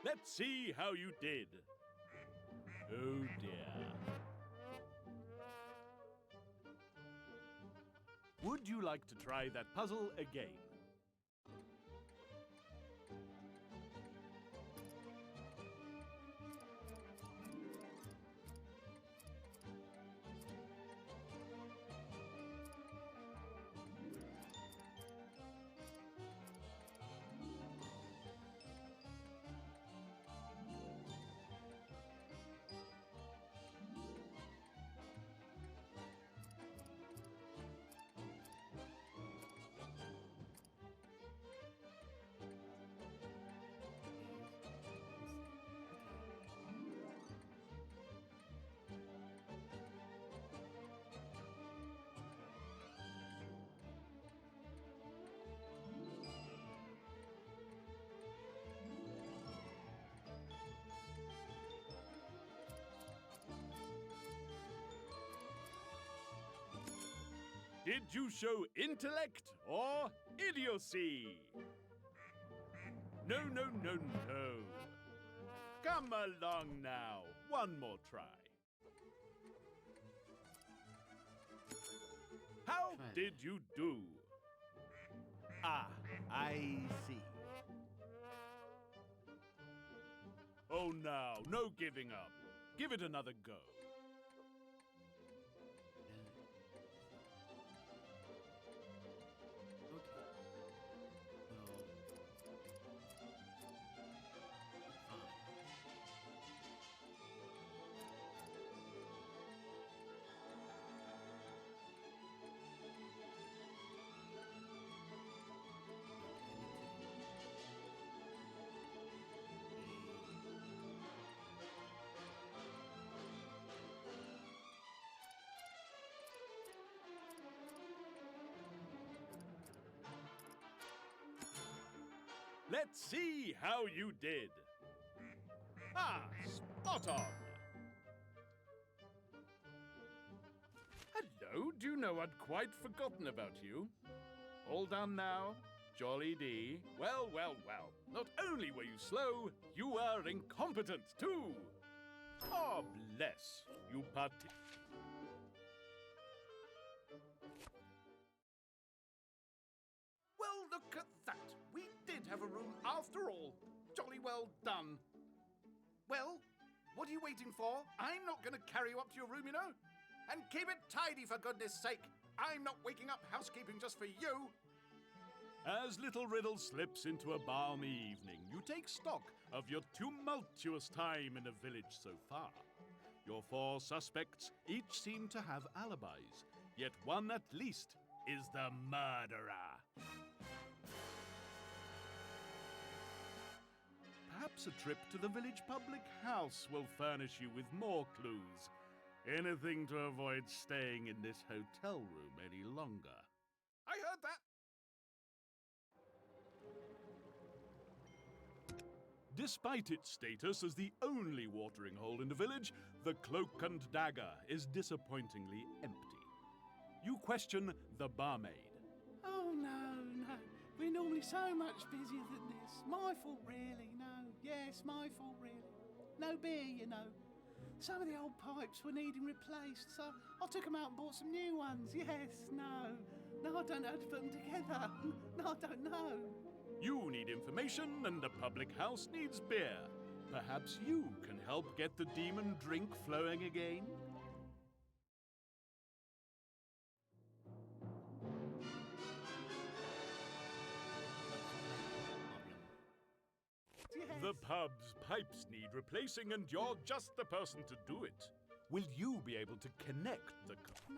Let's see how you did. Oh, dear. Would you like to try that puzzle again? Did you show intellect or idiocy? No, no, no, no. Come along now. One more try. How did you do? Ah, I see. Oh, now, no giving up. Give it another go. Let's see how you did. Ah, spot on. Hello, do you know I'd quite forgotten about you? All done now? Jolly D. Well, well, well. Not only were you slow, you were incompetent too. Oh, bless. You Well, look at that. We did have a room after all. Jolly well done. Well, what are you waiting for? I'm not going to carry you up to your room, you know. And keep it tidy, for goodness sake. I'm not waking up housekeeping just for you. As little Riddle slips into a balmy evening, you take stock of your tumultuous time in the village so far. Your 4 suspects each seem to have alibis, yet one at least is the murderer. Perhaps a trip to the village public house will furnish you with more clues. Anything to avoid staying in this hotel room any longer. I heard that. Despite its status as the only watering hole in the village, the Cloak and Dagger is disappointingly empty. You question the barmaid. Oh, no. We're normally so much busier than this. My fault, really, no. Yes, my fault, really. No beer, you know. Some of the old pipes were needing replaced, so I took them out and bought some new ones. Yes, no. No, I don't know how to put them together. No, I don't know. You need information and the public house needs beer. Perhaps you can help get the demon drink flowing again? Yes. The pub's pipes need replacing and you're just the person to do it. Will you be able to connect the... No.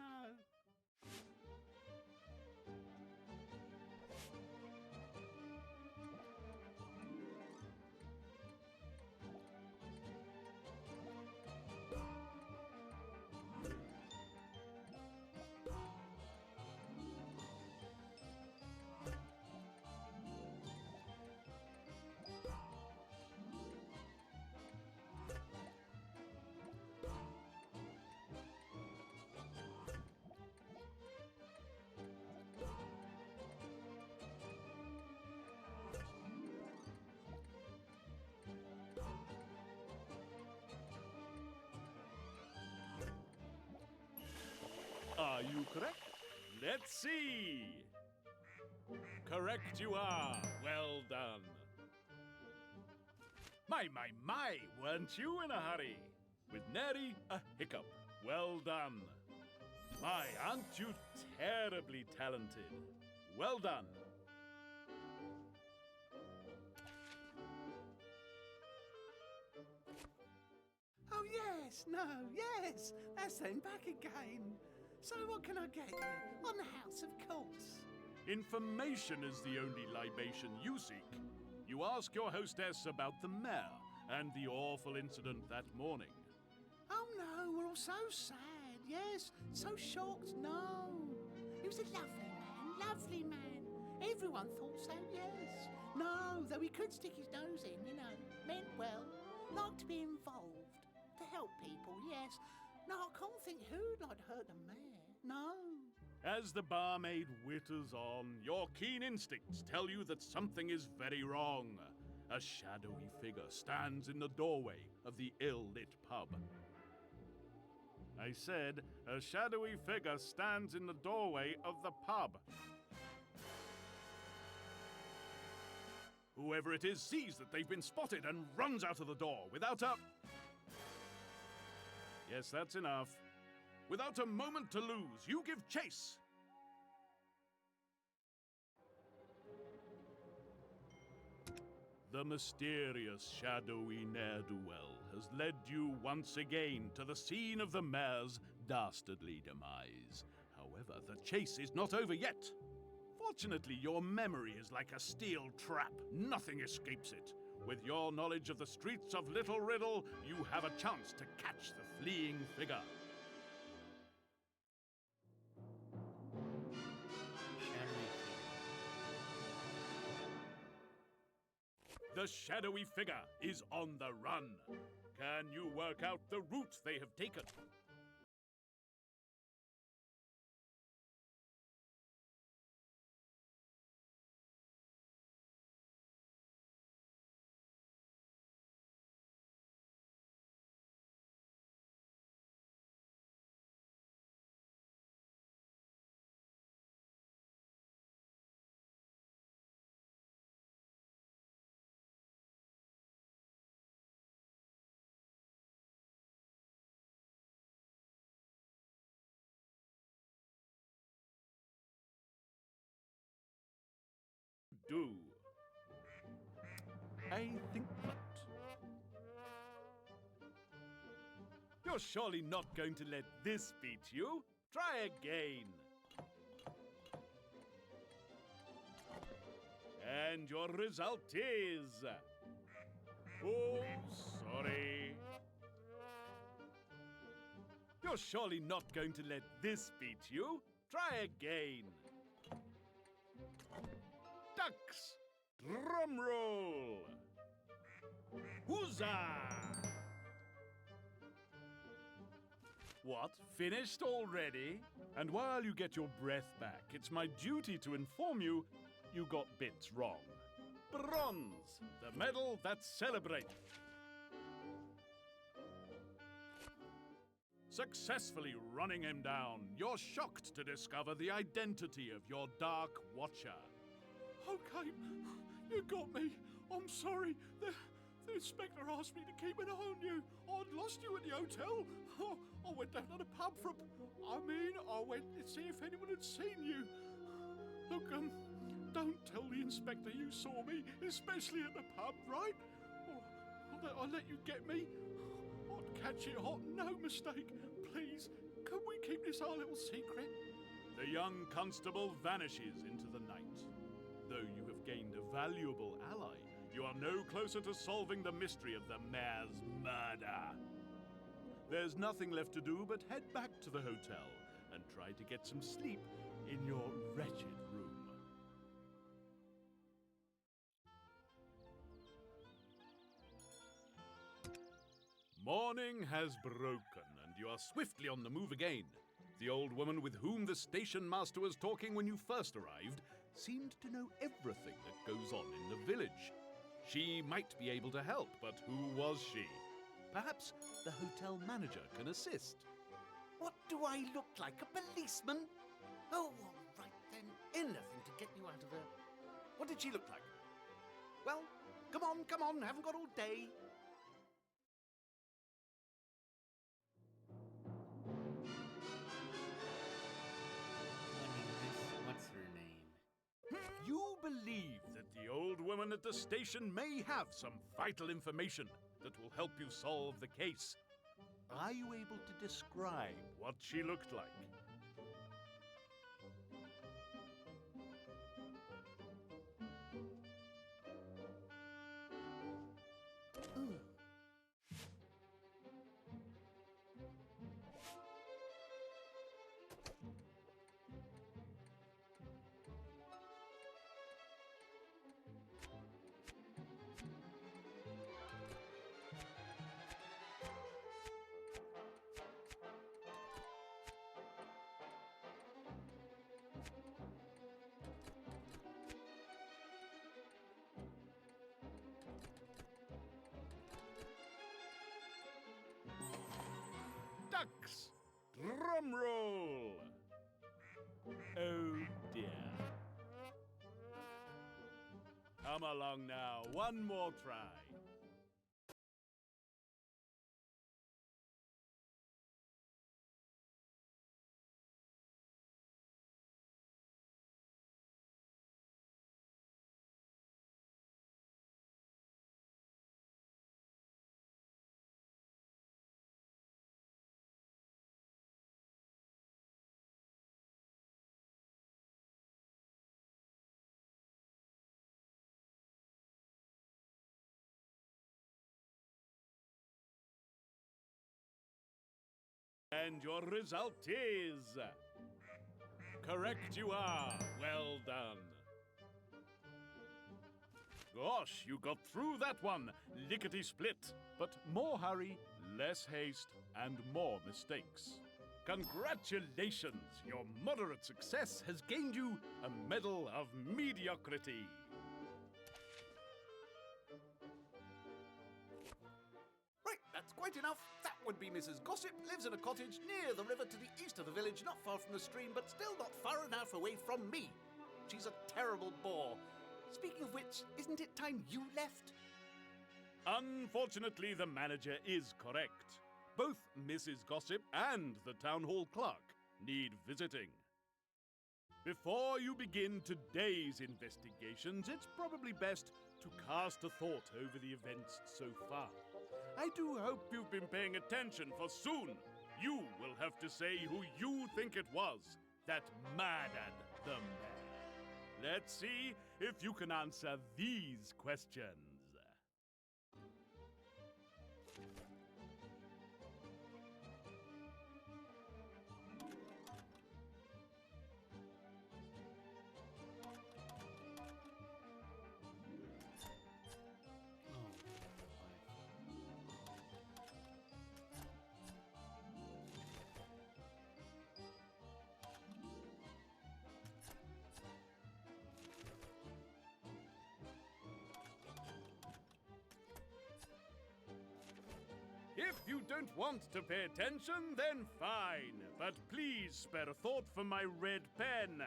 Are you correct? Let's see. Correct you are. Well done. My, weren't you in a hurry? With nary a hiccup. Well done. My, aren't you terribly talented? Well done. Oh, yes, no, yes. That's them back again. So what can I get you? On the house, of course. Information is the only libation you seek. You ask your hostess about the mayor and the awful incident that morning. Oh, no, we're all so sad. Yes, so shocked. No. He was a lovely man. Everyone thought so, yes. No, though he could stick his nose in, you know. Meant well. Like to be involved. To help people, yes. No, I can't think who'd like to hurt the mayor. No. As the barmaid witters on, your keen instincts tell you that something is very wrong. A shadowy figure stands in the doorway of the ill-lit pub. I said, a shadowy figure stands in the doorway of the pub. Whoever it is sees that they've been spotted and runs out of the door without a... Yes, that's enough. Without a moment to lose, you give chase. The mysterious, shadowy ne'er-do-well has led you once again to the scene of the mayor's dastardly demise. However, the chase is not over yet. Fortunately, your memory is like a steel trap. Nothing escapes it. With your knowledge of the streets of Little Riddle, you have a chance to catch the fleeing figure. The shadowy figure is on the run. Can you work out the route they have taken? Do. I think not. You're surely not going to let this beat you. Try again. And your result is... Oh, sorry. You're surely not going to let this beat you. Try again. Ducks! Drum roll! Huzzah! What? Finished already? And while you get your breath back, it's my duty to inform you you got bits wrong. Bronze, the medal that celebrates. Successfully running him down, you're shocked to discover the identity of your Dark Watcher. Okay, you got me. I'm sorry. The inspector asked me to keep an eye on you. I'd lost you at the hotel. I went down to the pub I went to see if anyone had seen you. Look, don't tell the inspector you saw me, especially at the pub, right? I'll let you get me. I'd catch it hot, no mistake. Please, can we keep this our little secret? The young constable vanishes into the night. Though you have gained a valuable ally, you are no closer to solving the mystery of the mayor's murder. There's nothing left to do but head back to the hotel and try to get some sleep in your wretched room. Morning has broken, and you are swiftly on the move again. The old woman with whom the station master was talking when you first arrived seemed to know everything that goes on in the village. She might be able to help, but who was she? Perhaps the hotel manager can assist. What do I look like, a policeman? Oh, all right then. Anything to get you out of there. What did she look like? Well, come on, haven't got all day. What's her name? You believe that the old woman at the station may have some vital information that will help you solve the case. Are you able to describe what she looked like? Ducks! Drum roll! Oh dear. Come along now, one more try. And your result is... correct you are. Well done. Gosh, you got through that one, lickety-split. But more hurry, less haste, and more mistakes. Congratulations! Your moderate success has gained you a Medal of Mediocrity. Right, that's quite enough. That would be Mrs. Gossip, lives in a cottage near the river to the east of the village, not far from the stream, but still not far enough away from me. She's a terrible bore. Speaking of which, isn't it time you left? Unfortunately, the manager is correct. Both Mrs. Gossip and the town hall clerk need visiting. Before you begin today's investigations, it's probably best to cast a thought over the events so far. I do hope you've been paying attention, for soon you will have to say who you think it was that murdered the mayor. Let's see if you can answer these questions. If you don't want to pay attention, then fine. But please spare a thought for my red pen.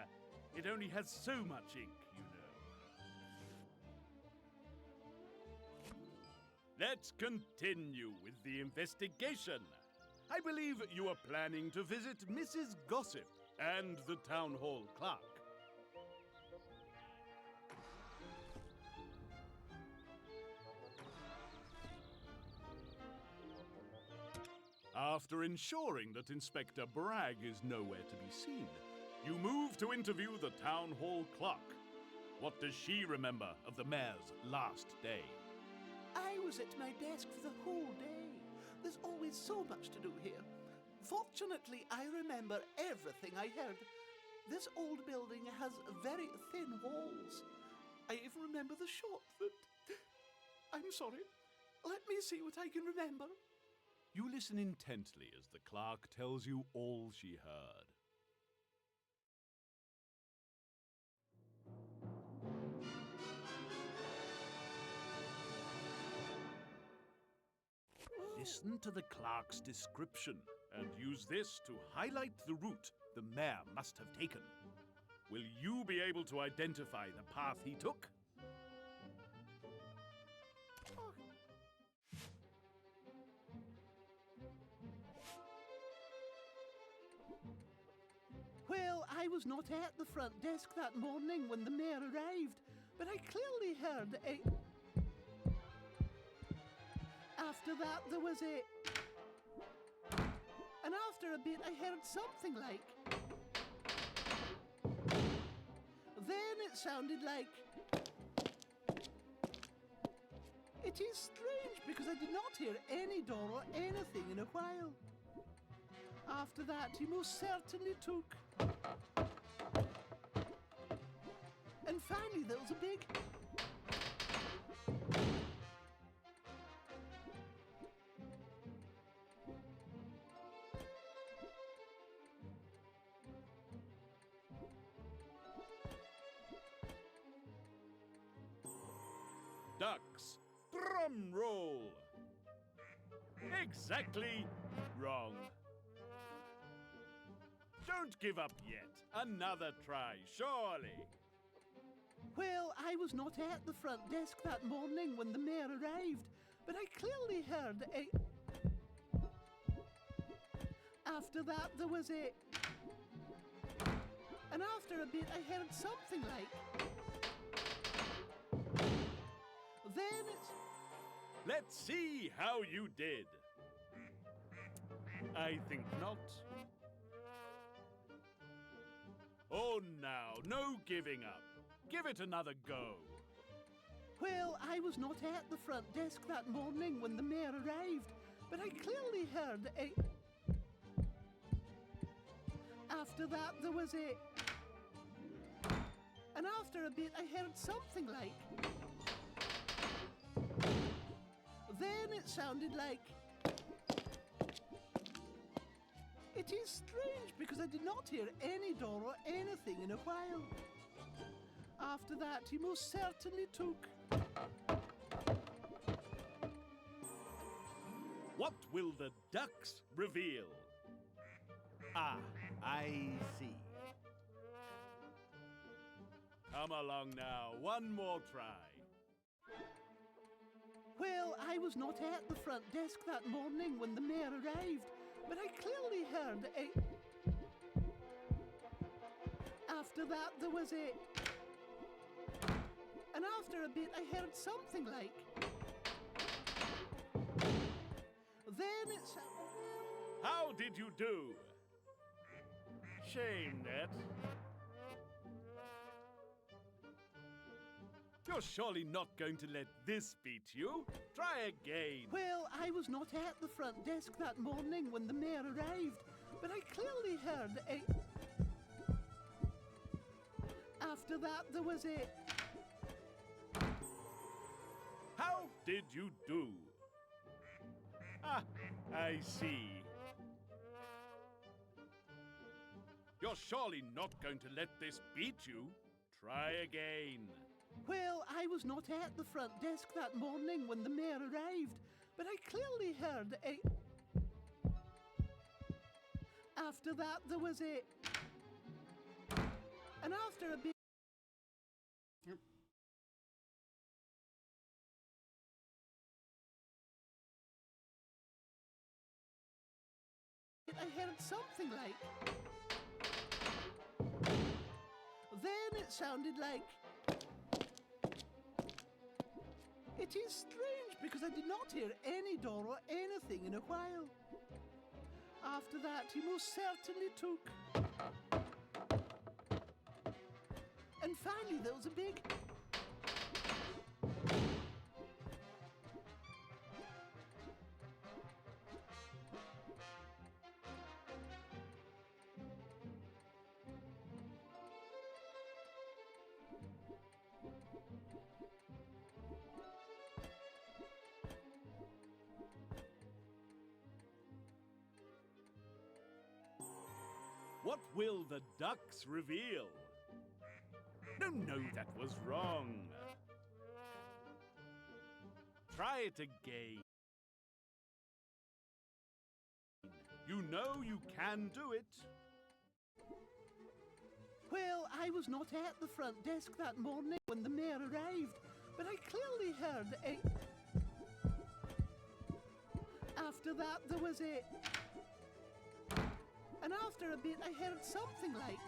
It only has so much ink, you know. Let's continue with the investigation. I believe you are planning to visit Mrs. Gossip and the town hall clerk. After ensuring that Inspector Bragg is nowhere to be seen, you move to interview the town hall clerk. What does she remember of the mayor's last day? I was at my desk for the whole day. There's always so much to do here. Fortunately, I remember everything I heard. This old building has very thin walls. I even remember the shot that... I'm sorry. Let me see what I can remember. You listen intently as the clerk tells you all she heard. Listen to the clerk's description and use this to highlight the route the mayor must have taken. Will you be able to identify the path he took? Well, I was not at the front desk that morning when the mayor arrived, but I clearly heard a... After that, there was a... And after a bit, I heard something like... Then it sounded like... It is strange because I did not hear any door or anything in a while. After that, he most certainly took... And finally, there was a big... Ducks. Drum roll. Exactly wrong. Don't give up yet. Another try, surely. Well, I was not at the front desk that morning when the mayor arrived, but I clearly heard a... After that, there was a... And after a bit, I heard something like... Then it's... Let's see how you did. I think not. Oh, now, no giving up. Give it another go. Well, I was not at the front desk that morning when the mayor arrived, but I clearly heard a... After that, there was a... And after a bit, I heard something like... Then it sounded like... It is strange because I did not hear any door or anything in a while. After that, he most certainly took... What will the ducks reveal? Ah, I see. Come along now, one more try. Well, I was not at the front desk that morning when the mayor arrived, but I clearly heard a... After that, there was a... And after a bit, I heard something like... Then it's... How did you do? Shame that. You're surely not going to let this beat you. Try again. Well, I was not at the front desk that morning when the mayor arrived, but I clearly heard a... After that, there was a... How did you do? Ah, I see. You're surely not going to let this beat you. Try again. Well, I was not at the front desk that morning when the mayor arrived, but I clearly heard a... After that, there was a... And after a bit... Yep. I heard something like... Then it sounded like... It is strange because I did not hear any door or anything in a while. After that, he most certainly took... And finally, there was a big... What will the ducks reveal? No, that was wrong. Try it again. You know you can do it. Well, I was not at the front desk that morning when the mayor arrived, but I clearly heard a... After that, there was a... And after a bit, I heard something like...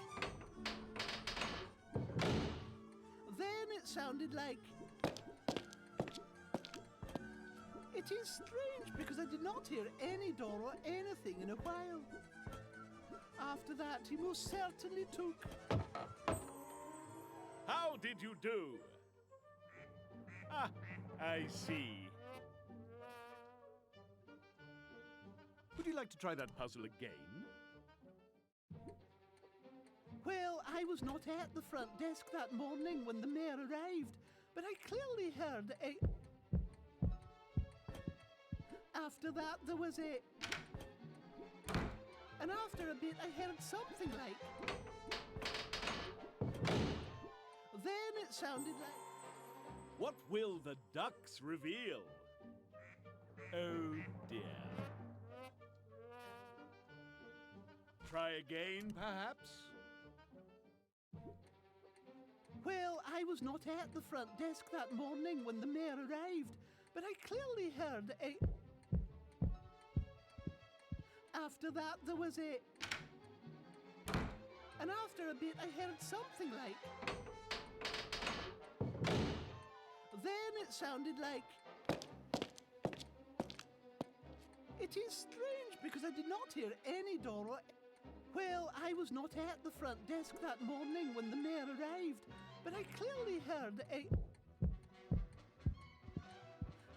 Then it sounded like... It is strange because I did not hear any door or anything in a while. After that, he most certainly took... How did you do? Ah, I see. Would you like to try that puzzle again? Well, I was not at the front desk that morning when the mayor arrived, but I clearly heard a... After that, there was a... And after a bit, I heard something like... Then it sounded like... What will the ducks reveal? Oh dear. Try again, perhaps? Well, I was not at the front desk that morning when the mayor arrived, but I clearly heard a... After that, there was a... And after a bit, I heard something like... Then it sounded like... It is strange because I did not hear any door or... Well, I was not at the front desk that morning when the mayor arrived, but I clearly heard a...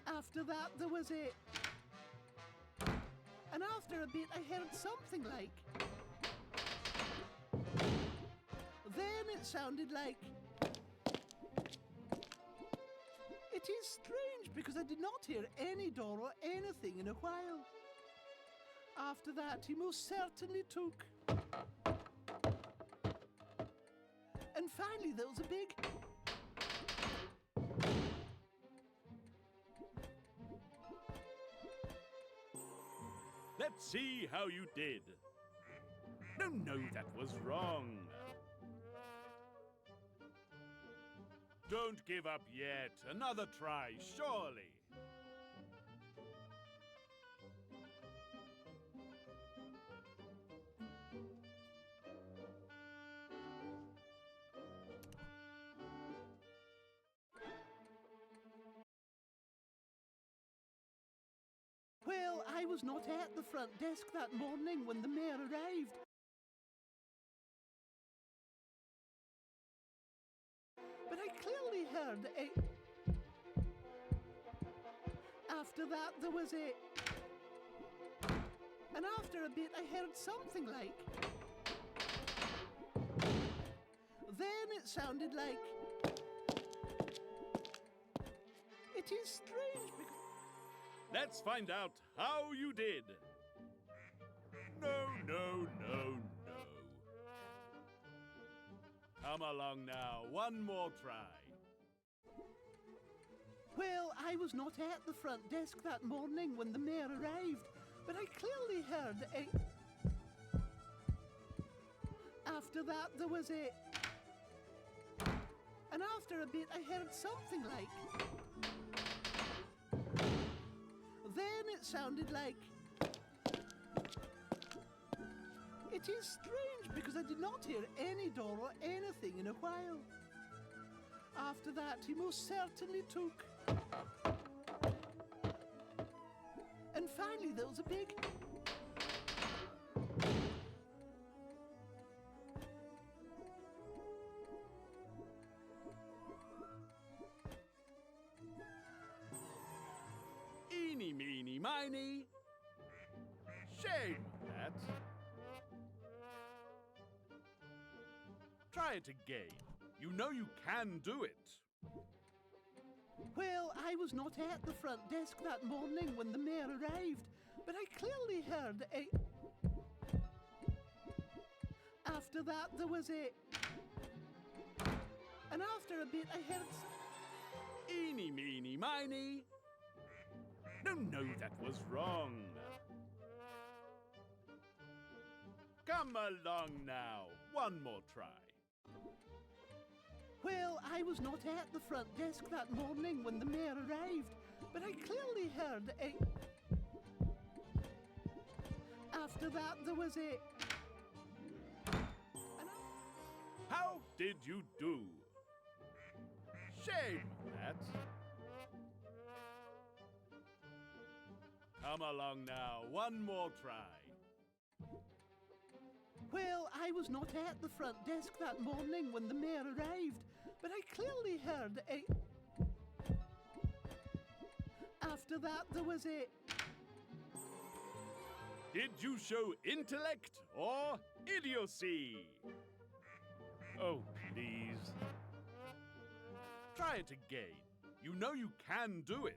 After that, there was a... And after a bit, I heard something like... Then it sounded like... It is strange because I did not hear any door or anything in a while. After that, he most certainly took... And finally, there was a big... Let's see how you did. No, that was wrong. Don't give up yet. Another try, surely. Well, I was not at the front desk that morning when the mayor arrived. But I clearly heard a... After that, there was a... And after a bit, I heard something like... Then it sounded like... It is strange because... Let's find out how you did. No. Come along now, one more try. Well, I was not at the front desk that morning when the mayor arrived, but I clearly heard a... After that, there was a... And after a bit, I heard something like... Then it sounded like... It is strange because I did not hear any door or anything in a while. After that, he most certainly took... And finally, there was a big... Eeny, meeny, miny. Shame, that. Try it again. You know you can do it. Well, I was not at the front desk that morning when the mayor arrived, but I clearly heard a... After that, there was a... And after a bit, I heard... Eeny, meeny, miny. No, that was wrong. Come along now. One more try. Well, I was not at the front desk that morning when the mayor arrived, but I clearly heard a... After that, there was a... How did you do? Shame, that. Come along now. One more try. Well, I was not at the front desk that morning when the mayor arrived, but I clearly heard a... After that, there was a... Did you show intellect or idiocy? Oh, please. Try it again. You know you can do it.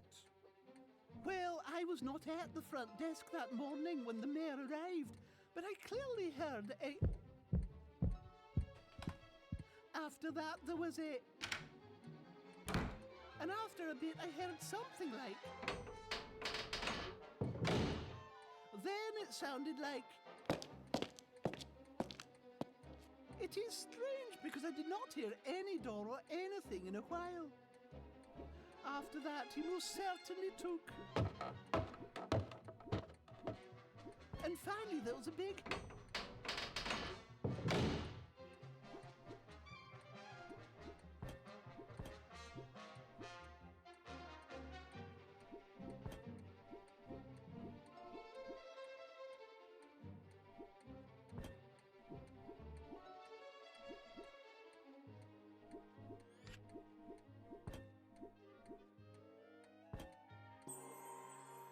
Well, I was not at the front desk that morning when the mayor arrived, but I clearly heard a... After that, there was a... And after a bit, I heard something like... Then it sounded like... It is strange because I did not hear any door or anything in a while. After that, he most certainly took... And finally, there was a big...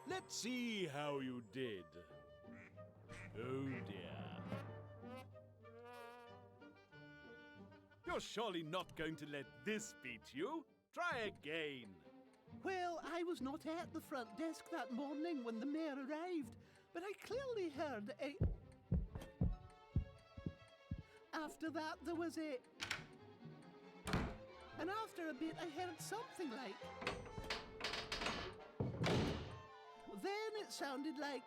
Let's see how you did. Oh dear. You're surely not going to let this beat you. Try again. Well, I was not at the front desk that morning when the mayor arrived, but I clearly heard a... After that, there was a... And after a bit, I heard something like... Then it sounded like...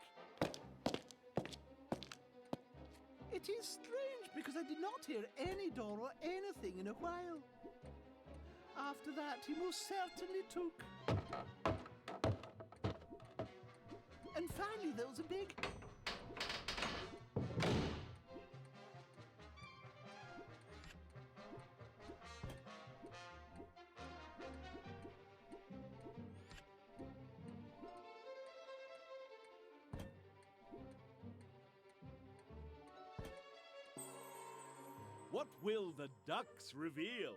It is strange because I did not hear any door or anything in a while. After that, he most certainly took... And finally, there was a big... What will the ducks reveal?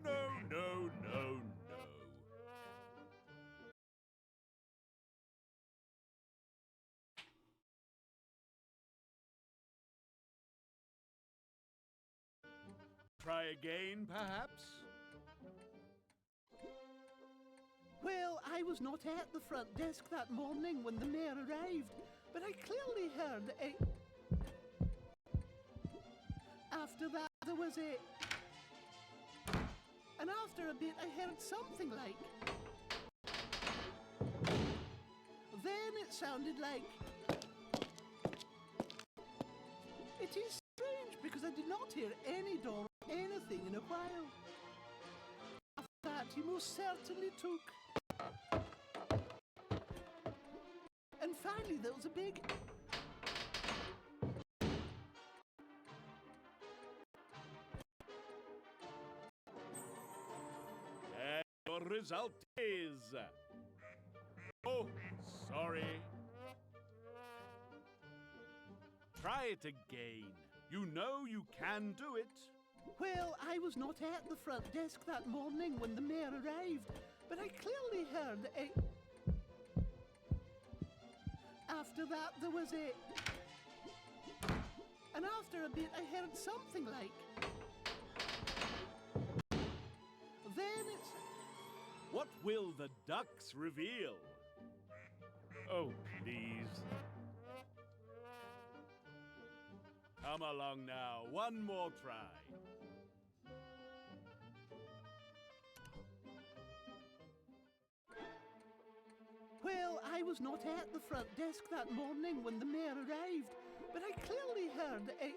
No, no, no, no. Try again, perhaps? Well, I was not at the front desk that morning when the mayor arrived, but I clearly heard a... After that, there was a... And after a bit, I heard something like... Then it sounded like... It is strange not hear any door or anything in a while. After that, he most certainly took. And finally, there was a big. And your result is. Oh, sorry. Try it again. You know you can do it. Well, I was not at the front desk that morning when the mayor arrived, but I clearly heard a. After that, there was a. And after a bit, I heard something like. Then it's. What will the ducks reveal? Oh, please. Come along now, one more try. Well, I was not at the front desk that morning when the mayor arrived, but I clearly heard a.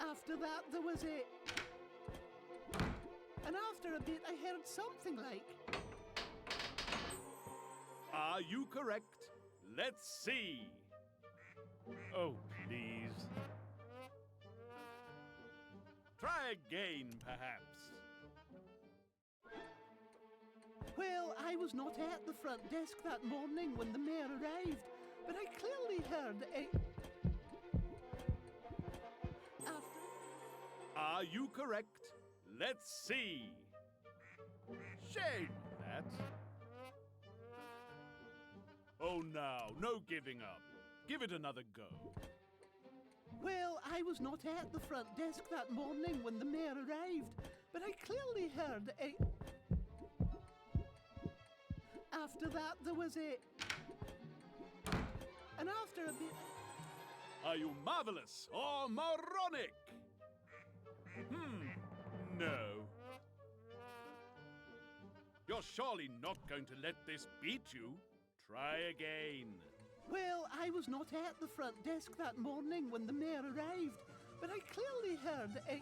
After that, there was a. And after a bit, I heard something like. Are you correct? Let's see. Oh, please. Try again, perhaps. Well, I was not at the front desk that morning when the mayor arrived, but I clearly heard a. After. Are you correct? Let's see. Shame that. Oh, now, no giving up. Give it another go. Well, I was not at the front desk that morning when the mayor arrived, but I clearly heard a. After that, there was a. And after a bit. Are you marvelous or moronic? No. You're surely not going to let this beat you. Try again. Well, I was not at the front desk that morning when the mayor arrived, but I clearly heard a.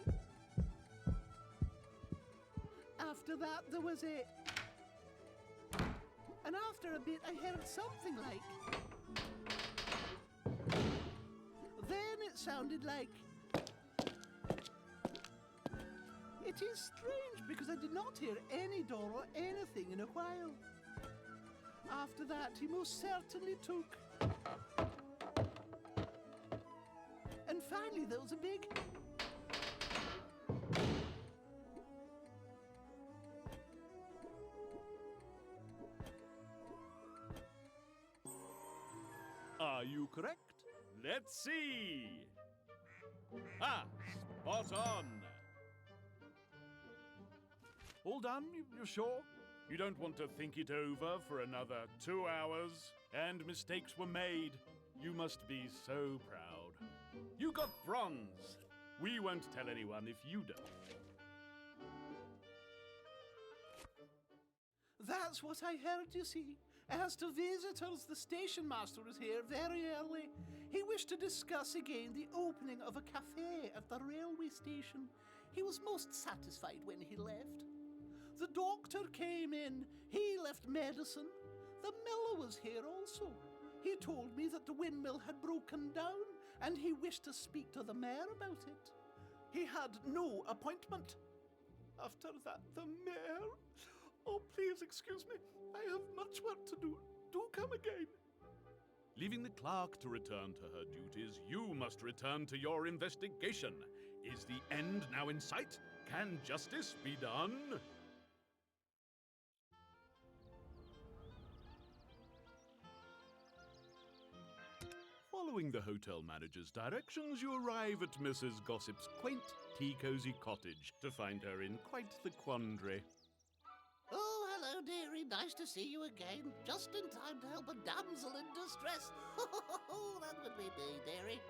After that, there was a. And after a bit, I heard something like. Then it sounded like. It is strange because I did not hear any door or anything in a while. After that, he most certainly took. And finally, there was a big. Are you correct? Let's see. Ah, spot on. All done? You're sure? You don't want to think it over for another 2 hours? And mistakes were made. You must be so proud. You got bronze. We won't tell anyone if you don't. That's what I heard, you see. As to visitors, the station master was here very early. He wished to discuss again the opening of a cafe at the railway station. He was most satisfied when he left. The doctor came in. He left medicine. The miller was here also. He told me that the windmill had broken down, and he wished to speak to the mayor about it. He had no appointment. After that, the mayor... Oh, please excuse me. I have much work to do. Do come again. Leaving the clerk to return to her duties, you must return to your investigation. Is the end now in sight? Can justice be done? Following the hotel manager's directions, you arrive at Mrs. Gossip's quaint, tea-cozy cottage to find her in quite the quandary. Oh, hello, dearie. Nice to see you again. Just in time to help a damsel in distress. Oh, that would be me, dearie.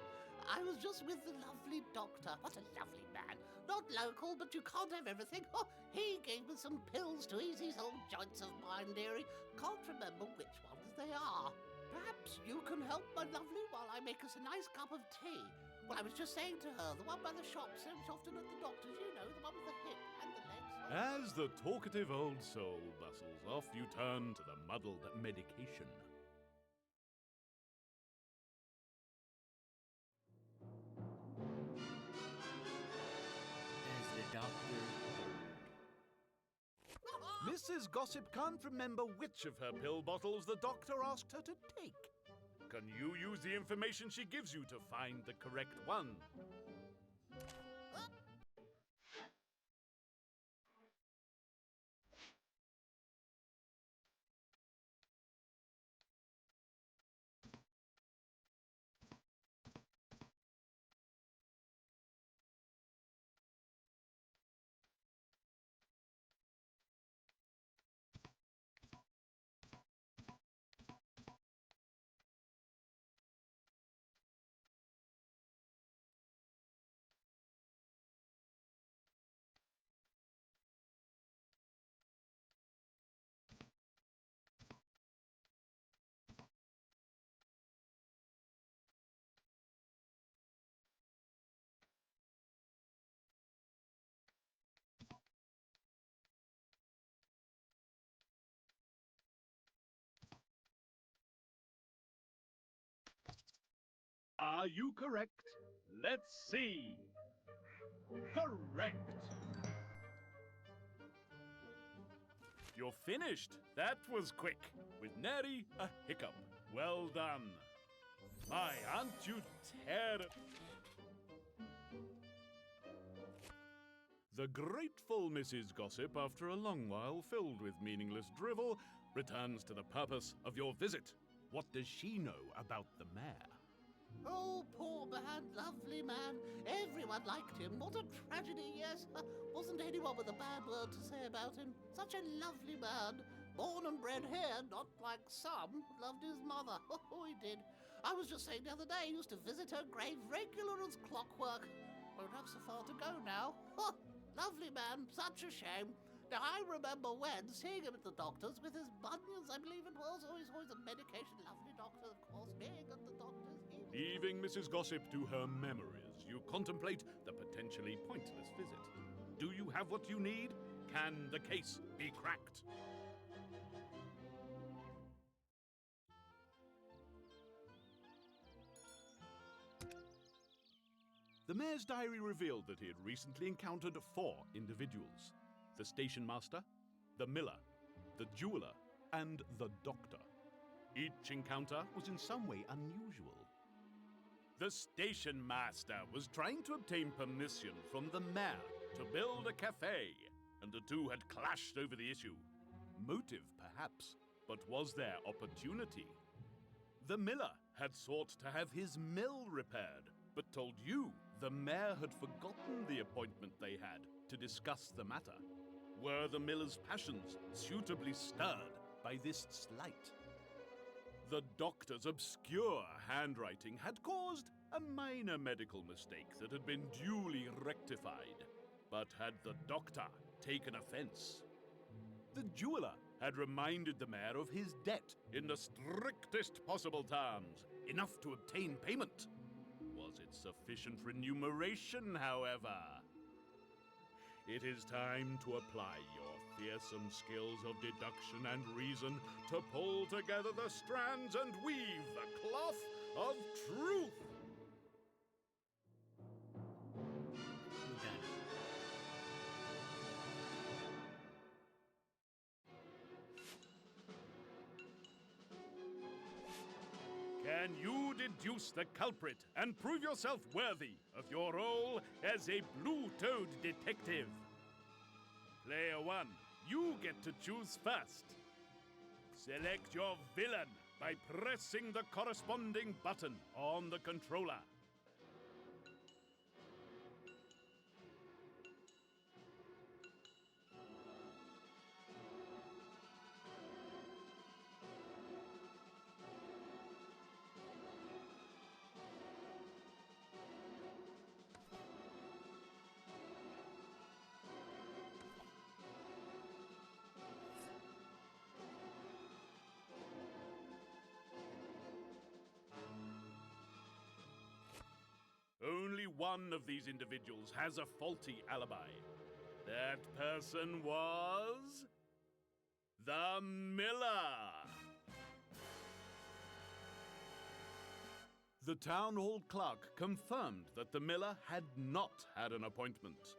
I was just with the lovely doctor. What a lovely man. Not local, but you can't have everything. Oh, he gave me some pills to ease these old joints of mine, dearie. Can't remember which ones they are. Perhaps you can help, my lovely, while I make us a nice cup of tea. Well, I was just saying to her, the one by the shop, so often at the doctor's, you know, the one with the hip and the legs. As the talkative old soul bustles off, you turn to the muddled medication. As the doctor ordered. Mrs. Gossip can't remember which of her pill bottles the doctor asked her to take. Can you use the information she gives you to find the correct one? Are you correct? Let's see. Correct. You're finished. That was quick. With nary a hiccup. Well done. My, aren't you The grateful Mrs. Gossip, after a long while filled with meaningless drivel, returns to the purpose of your visit. What does she know about the mayor? Oh, poor man, lovely man. Everyone liked him. What a tragedy, yes. Wasn't anyone with a bad word to say about him. Such a lovely man. Born and bred here, not like some. Loved his mother. Oh, he did. I was just saying the other day he used to visit her grave regular as clockwork. Won't have so far to go now. Oh, lovely man. Such a shame. Now, I remember when seeing him at the doctor's with his bunions, I believe it was. Always a medication. Lovely doctor, of course. Being at the doctor's. Leaving Mrs. Gossip to her memories, you contemplate the potentially pointless visit. Do you have what you need? Can the case be cracked? The mayor's diary revealed that he had recently encountered 4 individuals: the station master, the miller, the jeweler, and the doctor. Each encounter was in some way unusual. The station master was trying to obtain permission from the mayor to build a cafe, and the two had clashed over the issue. Motive, perhaps, but was there opportunity? The miller had sought to have his mill repaired, but told you the mayor had forgotten the appointment they had to discuss the matter. Were the miller's passions suitably stirred by this slight? The doctor's obscure handwriting had caused a minor medical mistake that had been duly rectified. But had the doctor taken offense? The jeweler had reminded the mayor of his debt in the strictest possible terms, enough to obtain payment. Was it sufficient remuneration, however? It is time to apply your fearsome skills of deduction and reason to pull together the strands and weave the cloth of truth. Done. Can you deduce the culprit and prove yourself worthy of your role as a blue-toed detective? Player 1, you get to choose first. Select your villain by pressing the corresponding button on the controller. one of these individuals has a faulty alibi. That person was... the miller! The town hall clerk confirmed that the miller had not had an appointment.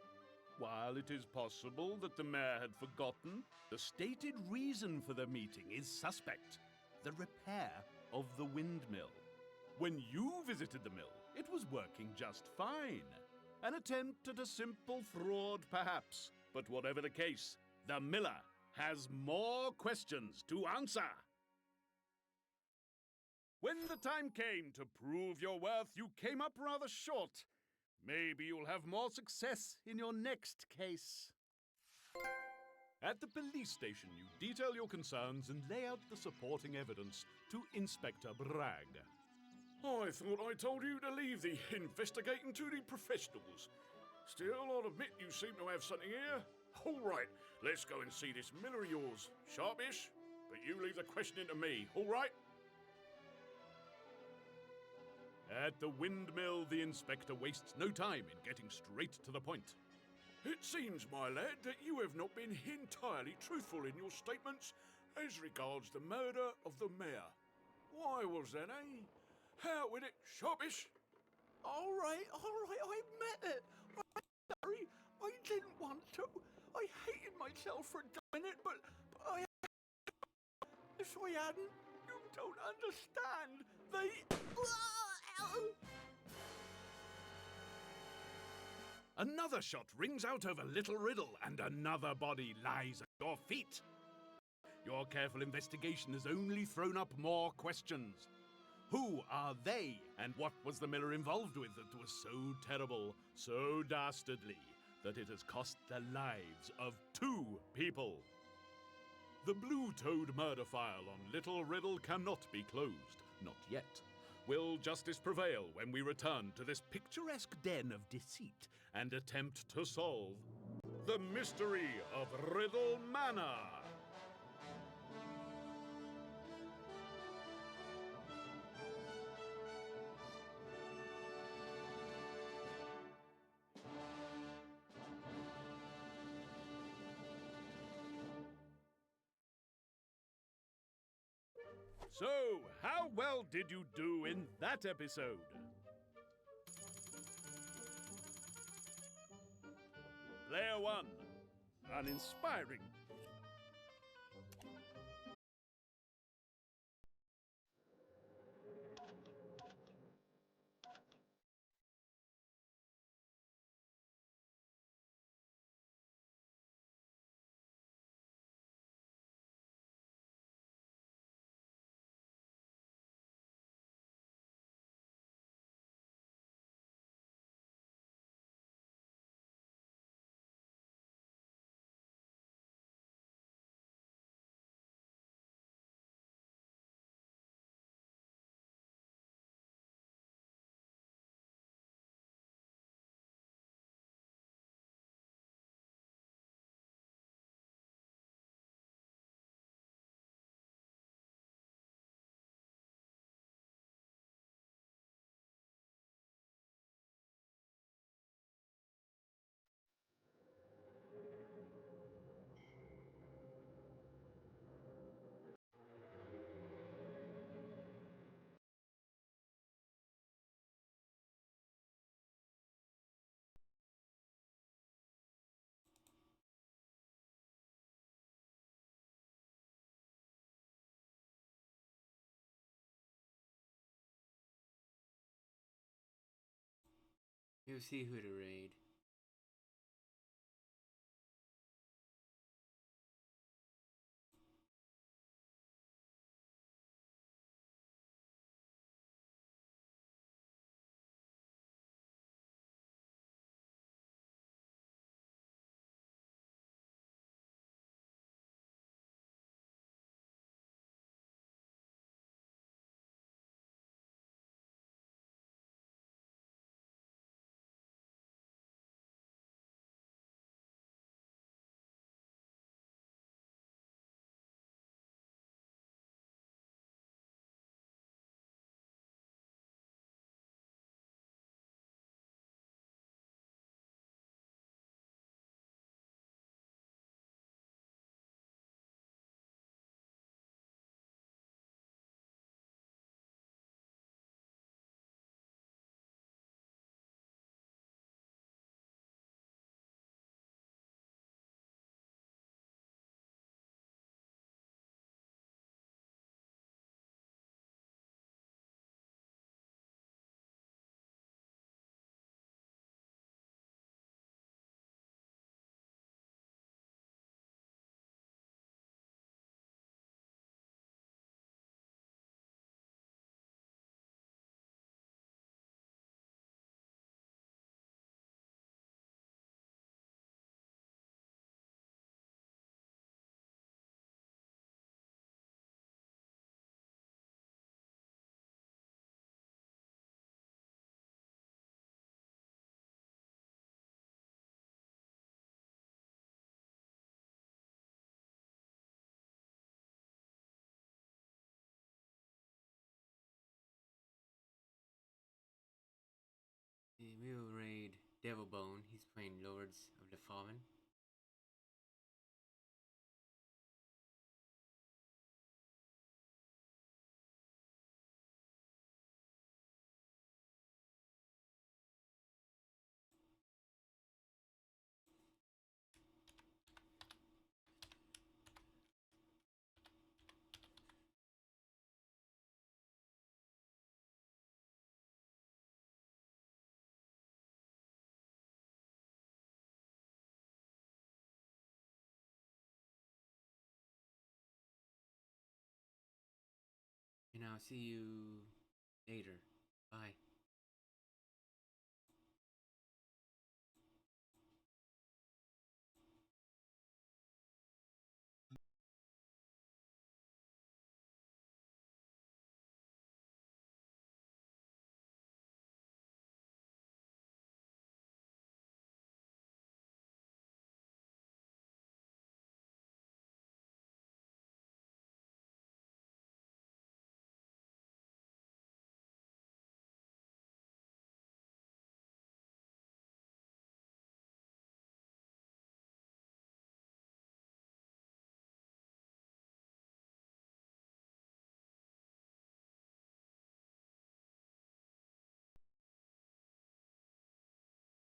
While it is possible that the mayor had forgotten, the stated reason for the meeting is suspect: the repair of the windmill. When you visited the mill, it was working just fine. An attempt at a simple fraud, perhaps. But whatever the case, the miller has more questions to answer. When the time came to prove your worth, you came up rather short. Maybe you'll have more success in your next case. At the police station, you detail your concerns and lay out the supporting evidence to Inspector Bragg. I thought I told you to leave the investigating to the professionals. Still, I'll admit you seem to have something here. All right, let's go and see this miller of yours. Sharpish, but you leave the questioning to me, all right? At the windmill, the inspector wastes no time in getting straight to the point. It seems, my lad, that you have not been entirely truthful in your statements as regards the murder of the mayor. Why was that, eh? Out with it, Sharpish! All right, I admit it. I'm sorry, I didn't want to. I hated myself for doing it, but I... If I hadn't, you don't understand. Another shot rings out over Little Riddle, and another body lies at your feet. Your careful investigation has only thrown up more questions. Who are they, and what was the miller involved with that was so terrible, so dastardly, that it has cost the lives of 2 people? The Blue Toad murder file on Little Riddle cannot be closed, not yet. Will justice prevail when we return to this picturesque den of deceit and attempt to solve the mystery of Riddle Manor? So, how well did you do in that episode? Player 1, uninspiring. You'll see who to raid. we'll raid Devilbone. He's playing Lords of the Fallen. And I'll see you later. Bye.